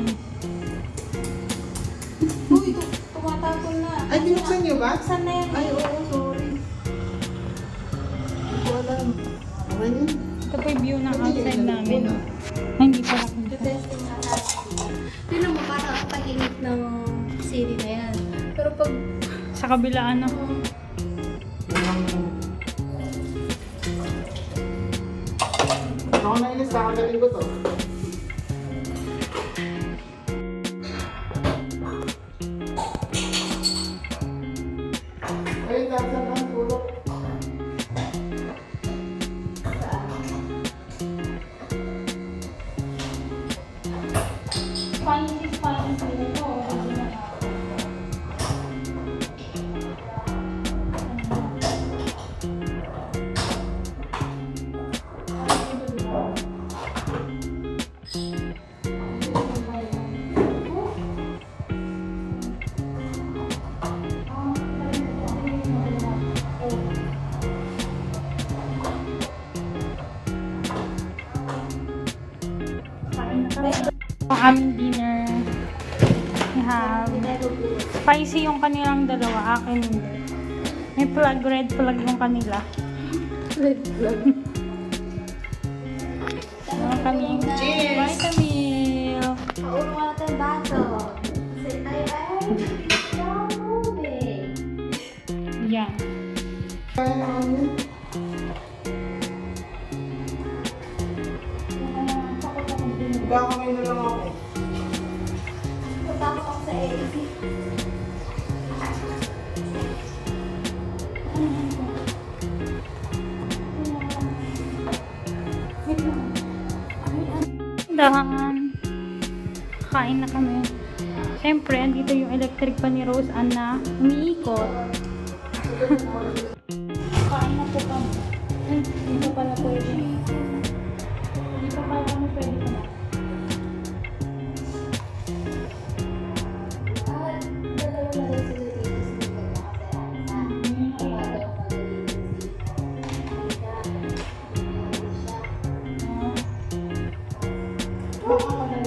Uy, tumatapon na. Ay, binuksan niyo ba? Saan na yan? Ay, oo, sorry. Hindi ko alam. Okay yun. Ito po yung view ng outside namin. Ay, hindi pala kung Testing na natin. Tignan mo, parang tahimik ng city na yan. Pero pag sa kabila ano. Tanggalin ko to. Ayun, nasa ang pulot. Spanish nito. Ang aming dinner, we have spicy yung kanilang dalawa, akin hindi. May flag, red flag yung kanila. Red flag. Meron kaming vitamin. Paulo ka natin baso. Say, ay, stop moving. Yan. Gakamay na lang ako. Tapos ako sa AC. Dahan. Kain na kami. Siyempre, andito yung electric pa ni Rose Ann na umiikot. Kain na po kami. Ay, dito pala pwede. Dito pala kami pwede kumain. Dalawa na rin sila dito sa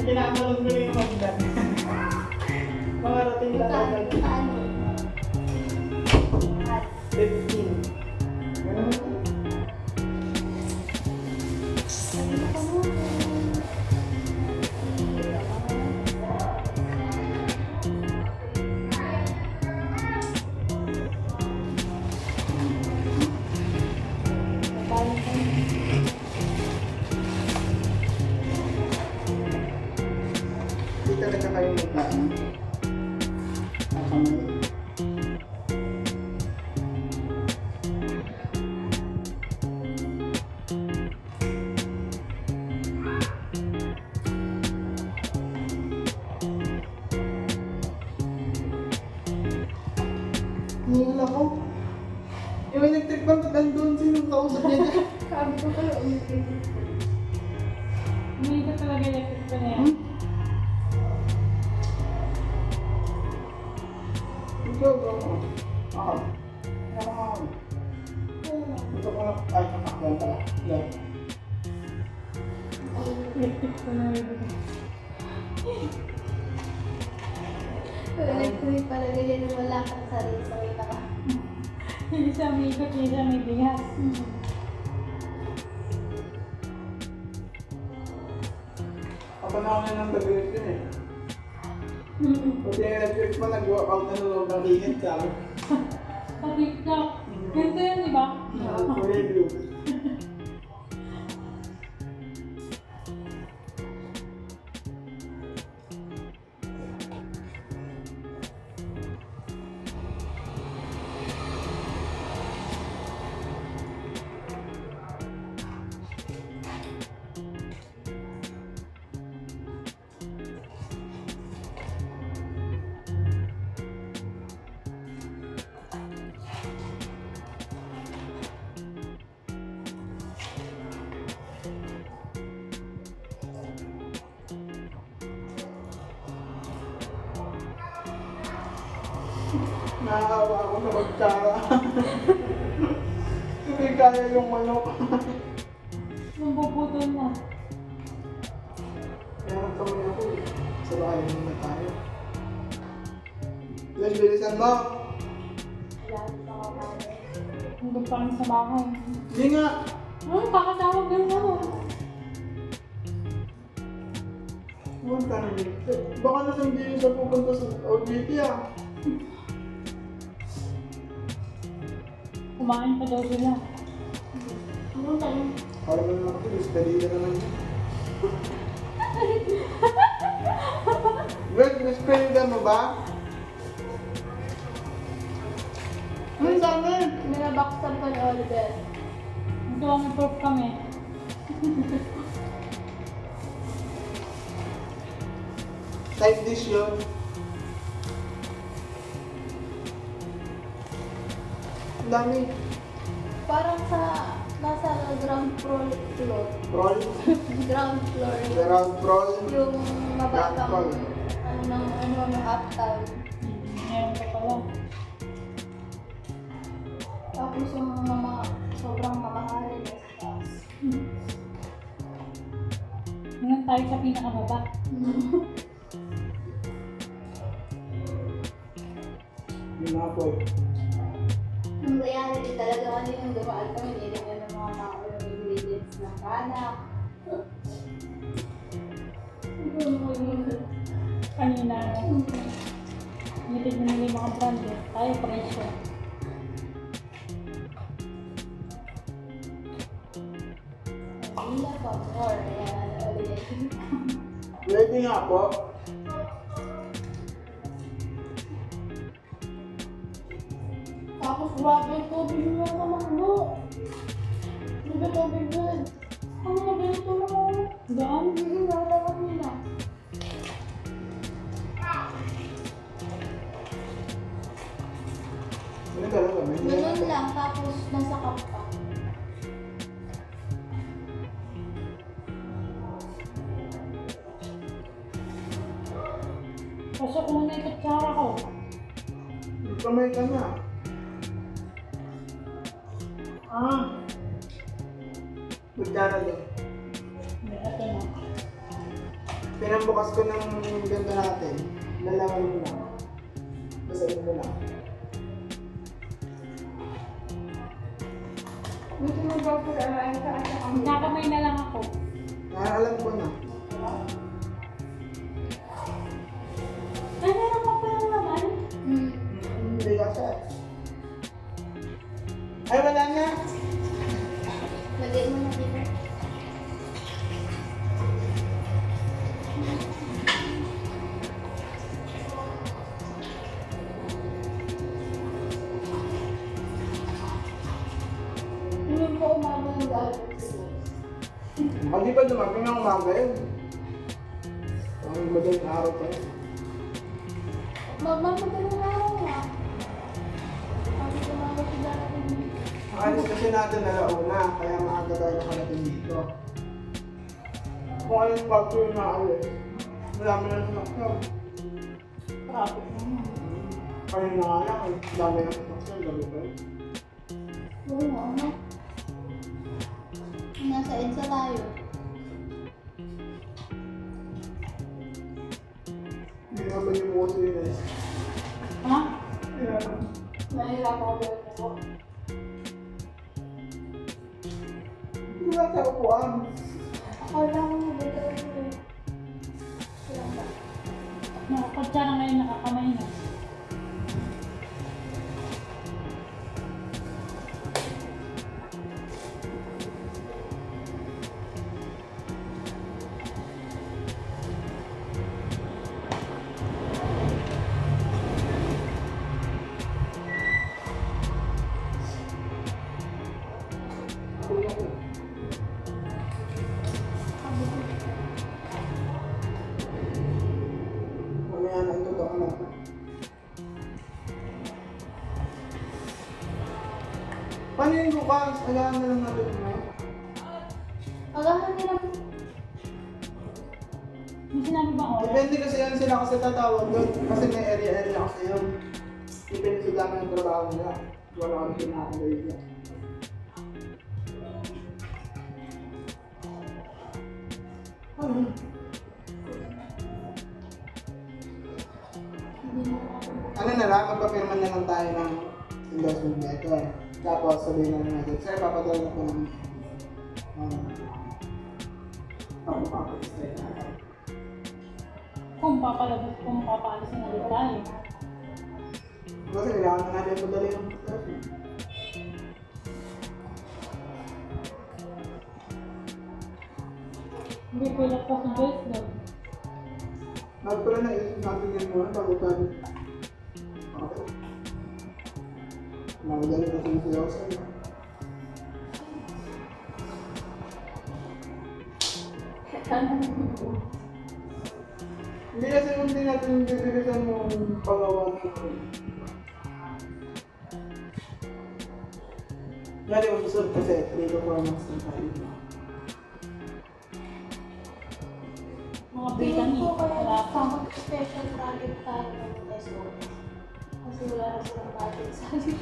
Kinakalong ko yung magdan. Mga rating lang agad. 15. Ganun. Hindi talaga kayo magkaan. Kakamay. Nihil ako. Yung electric fan nandun, sinong kausap niya dyan? Sabi ko kayo, umitin. Umiikot talaga electric pa na yan. Ikaw, ako. Ako. Ako. Ito ko na, ay, nakakyan pala. Yan. Electric pa na rin. Electric pala ganyan na wala kang sarili sa wala ka. Hindi siya umiikot, hindi siya may bigas. Kapanahon na ng tabirit yun eh. Pati yung electric fan, nag-walk out na loob ng init sa akin. Sa TikTok. Ganito yan, di ba? Kulay blue. Nakakawa ako sa magtsara. Hindi kaya yung manok. Mabubutol na. Kaya nagkamay ako eh. Sa bahay muna tayo. Let's bilisan mo. Hanggang pa kami sa bahay. Hindi nga. Kakatawag din mo. Huwag ka na dito. Baka nasandiyo sa pupunta sa OJT ah. Kumain pa daw sila. Alam mo naman ito, dali na naman yun. Greg, na-spray mo ba? Ano sa amin? Minabaksan pa ni Oliver. Doon proof kami. Side dish yun. Ang dami. Parang nasa ground floor. Roll. Ground floor. Ground roll. Yung mababang, Ground ano, uptown. Ngayon pa pala. Tapos yung mga sobrang mamahalin na taas. Ngayon tayo sa pinakababa. Yung mga po. Yung reality talaga kasi yung dumaan kami, nilagyan ng mga tao yung ingredients ng kanak. Kanina, nilid mo nila yung mga brand. Tayo presyo. Wala pa more. Ayan, ulit. Ready nga po. Tapos grabe yung tubig nyo sa maklo. Hindi ba tubig doon? Ang nabito mo. Doon? Hindi nalaman nila. Ano talaga? May Ganun lang, tapos nasa cup pa. Pasok mo na yung kutsara ko. Kamay ka na. Ah. Kutsara din. Hindi, ito na. Pinambukas ko ng ganito natin. Lalaman mo lang. Basahin mo lang. Gusto mo ba po ay sa ang Nakakamay na lang ako. Alam ko na. Ay, meron pa palang laman. Hindi kasi. Ay, wala na. Lagay mo na dito. Hindi ko umabot ng gawin. Hindi pa dumating ng umaga yun. Ang madaling araw pa yun. Magmamadaling araw na. Sabi ko mga darating dito. Alis kasi natin alauna, kaya maaga tayo nakarating dito. Kung anong pagko yung naalis, wala mo lang sinaksaw. Traffic naman. Kanina nga lang, dami ng sinaksaw, gabi ba yun? Oo nga, ano? Nasa EDSA tayo. Hindi naman yung uso yun eh. Ha? Nahirap ako gawin ako. Hindi ba sa upuan? Akala ko nabito ko eh. Kailan ba? Kutsara ngayon nakakamay na. Mamaya na ang totoo natin. Paano yung bukas? Alam na lang natin mo. Agahan nila po. May sinabi ba oras? Depende kasi yan sila kasi tatawag doon. Kasi may area kasi yun. Depende sa dami ng trabaho nila. Wala kami pinakagay niya. Ano? Ano na lang, magpapirman na lang tayo ng endorsement letter. Tapos sabihin na natin, sir, papadala ko ng papapapag-stay natin. Kung papalabas, kung papaalis na ulit tayo. Kasi kailangan na natin madali yung endorsement. Hindi ko lang pa sa Joyce daw. Bakit pala naisip natin yan muna bago tayo? Okay. Magaling na sinasayaw sa'yo. Hindi kasi kung hindi natin bibilisan mo ang pagawa nito. Dali mo susunod kasi 3 to 4 months na tayo. Mga Feeling Brittany, ko kaya wala pa. special project tayo ng SOS. Kasi wala na silang budget sa akin.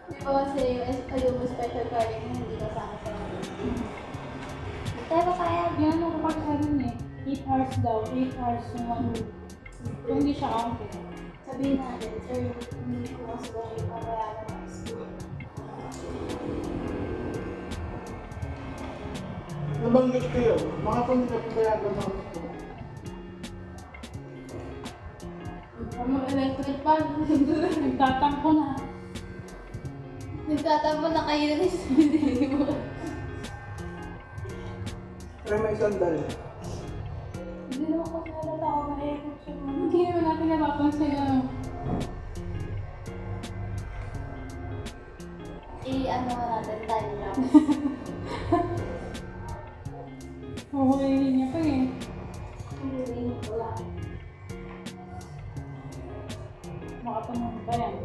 Di ba kasi yung special project na hindi kasama sa akin. Tayo ba kaya? Yan ang kapag ano eh. 8 hours daw. 8 hours yung one week. Kung hindi siya counted. Sabihin natin, sir, hindi ko mas gawin pabayaran ng school. Nabanggit ko yun. Mga pang pinapayagan ng gusto. Ano, electric fan? Nagtatampo na. Nagtatampo na kayo na hindi mo. Pero may sandal. Hindi naman kasi nalata ako na airport siya. Hindi naman natin napapansin ano. Ano natin, time lapse. Huhulihin niya pa eh. Hindi ko lang. Makatanong pa yan.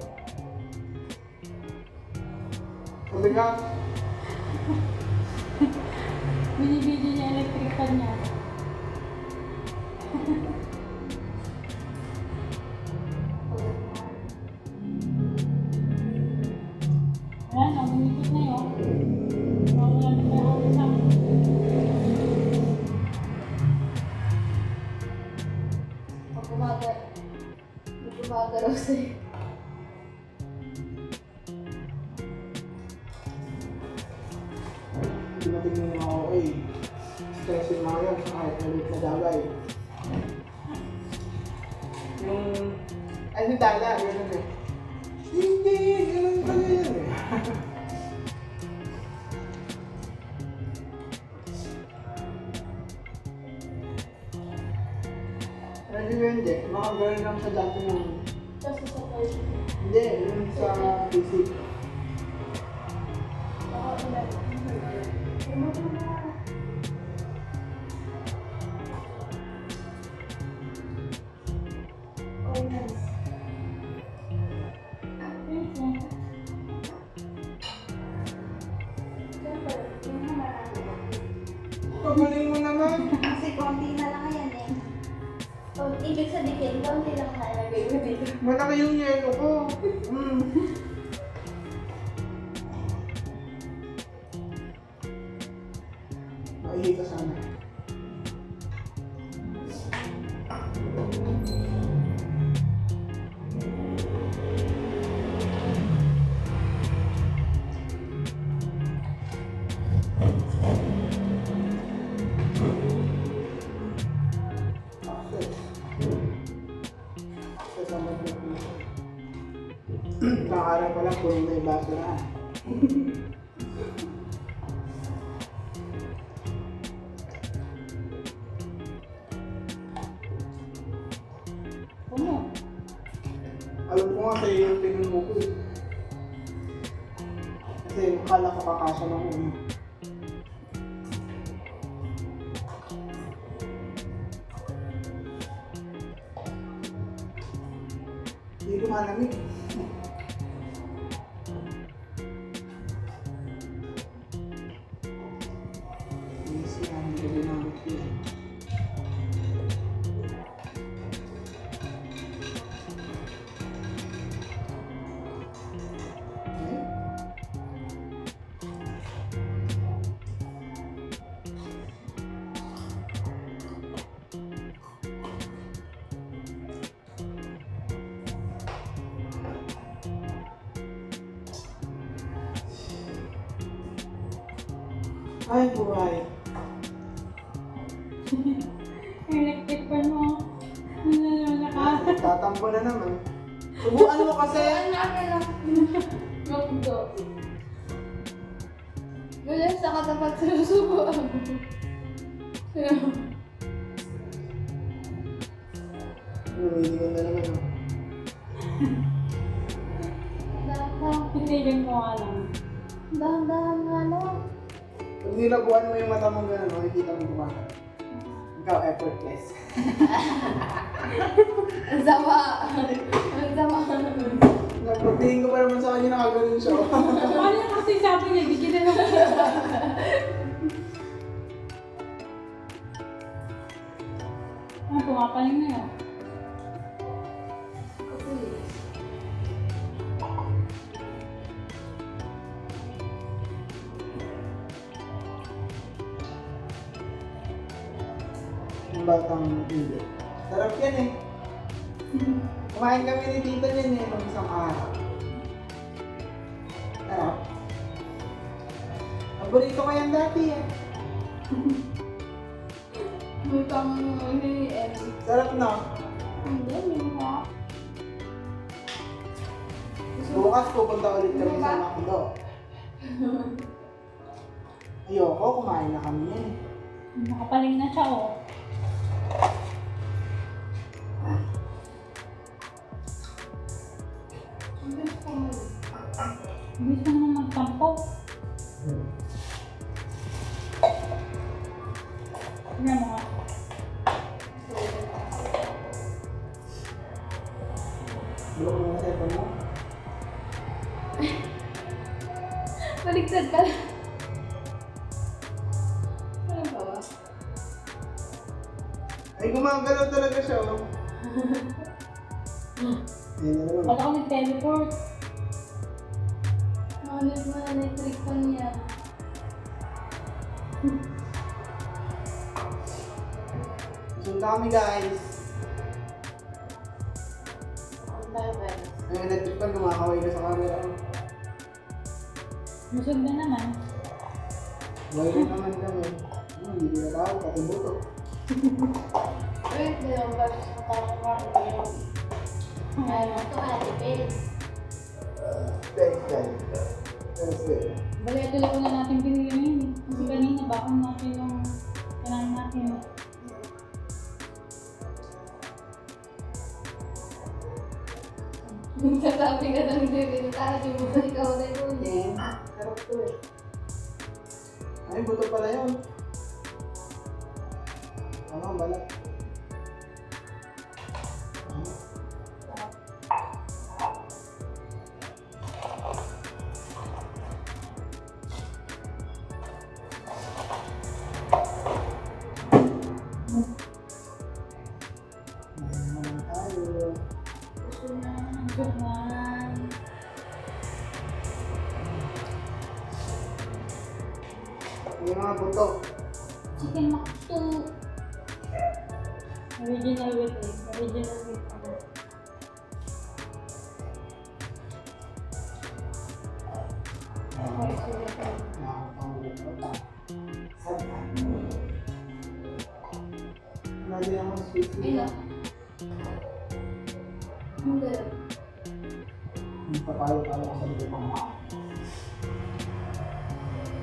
Sabi nga, Binibidyo niya electric fan niya. Ayan, namumikot na yun. Wala na tayo ang isang. Pag gumagalaw sa'yo. hindi natin yung mga okay. Stressin mga yan sa kahit malit na dagay. Yung... Ay, si Tala, gano'n eh. Hindi, gano'n pala yan eh. Ano yun, Jack? Makagaling lang sa dati yung... Kasi sa person. Hindi, yung sa PC. Ako ilan. Pagaling mo naman! Kasi konti na lang yan eh. So, ibig sabihin, konti lang nalagay mo dito. Malaki yung yelo ko. Maihi ka sana. Nakakarap pa lang kung may basura. Ano? Alam ko nga sa'yo yung tingin mo ko eh. Kasi akala ko kakasya na ko eh. Hindi ko malamig. Easy yan, hindi ko ginamit yun. Ay, buhay. Electric fan mo. Nalala ka. Tatampo na naman. Subukan mo kasi. Ano lang? Go. Wala sa katapat sinusubuan. Hindi ko talaga no. Dahan-dahan. Piniling ko nga lang. Dahan-dahan nga lang. Pag nilabuan mo yung mata mo gano'n, makikita mo kumaka. Ikaw effortless. Ang sama. Ang sama. Pagtingin ko pa naman sa kanya nakaganon siya. Ano yung kasi sabi niya, di kita na pumapaling na yun. Yung batang hindi. Sarap yan eh. Kumain kami ni Tito niyan eh, nung isang araw. Sarap. Paborito ko yan dati eh. May pang hindi eh. Sarap na. Hindi, may mga. Bukas pupunta ulit kami sa Macdo. Ayoko, kumain na kami yan eh. Nakapaling na siya, oh. Gusto naman magtampo. Tignan mo nga. Bulok mo na sa ito mo. Baligtad ka lang. Ano ba ba? Ay, gumagalaw talaga siya oh. Ayun na naman. Pag ako nag-teleport. Mahanap mo na electric fan niya. Sunod kami guys. Ang tayo guys. Ay, electric pan, kumakaway ka sa camera. Busog na naman. Buhay na naman kami. Hindi ko na tao, pati buto. Wait, dalawang ba sa tayo Ano to, Ate Pez? Thanks, guys. Thanks, guys. Bali, tuloy ko na natin pinili yun. Kasi kanina bakong natin yung kailangan natin. Nagsasabi ka ng hindi, para di mo ba ikaw na yun? Eh, sarap to eh. Ay, buto pala yun. Ano, balat. Ayan tayo. Good man. Yung mga buto. Chicken makto. Original with egg. Original with egg. Lagi naman sweet Ila. Hindi. Papalo-palo ka sa likod mo.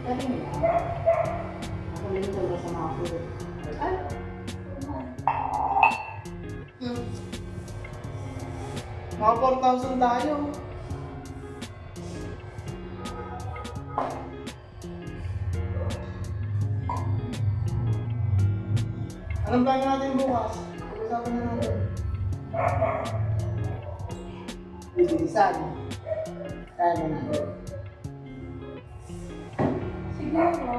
Dati mo. Ako rin talaga sa mga food. Ay. Mga 4,000 tayo. Anong plano natin bukas? Pag-usapan na natin. Bibilisan. Kaya na natin. Siguro.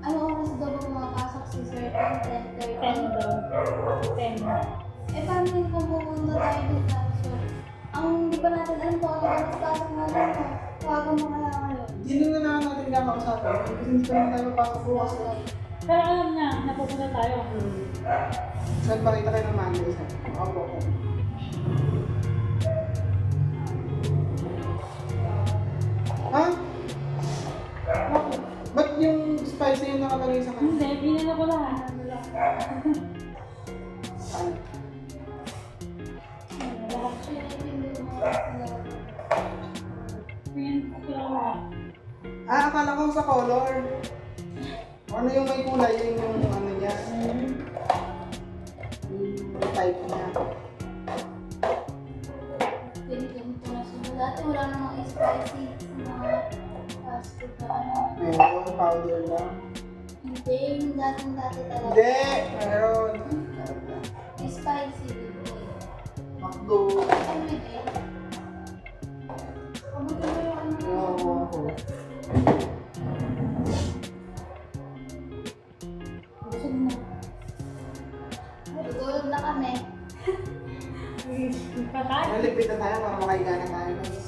Ano oras daw ba pumapasok si Sir? 10:30. 10 daw. 10. Eh, paano yun kung pupunta tayo dito? So, ang di pa natin alam kung ano oras pasok natin. Tawagan mo kaya ngayon. Hindi na natin kakausapin. Kasi hindi pa naman tayo papasok bukas. Pero alam niya, napupunta tayo. Saan pakita kayo ng Monday? Opo. Ha? Ba't yung spicy yung nakalagay sa kanya? Hindi, binila ko lahat. Ano? Actually, hindi mo. Pinila ko lahat. Akala ko sa color. Ano yung may kulay? Yun yung ano niya. Yung type niya. Ganito na sila. Dati wala namang spicy. Mga fast food na ano. Meron, powder lang. Hindi, yung dating-dati talaga. Hindi! Meron. Spicy. Makdo. Everyday. Kamuti mo yung ano. Oo, ako. Busog na. Tutulog na kami. Nalipit na tayo para makahiga na tayo guys.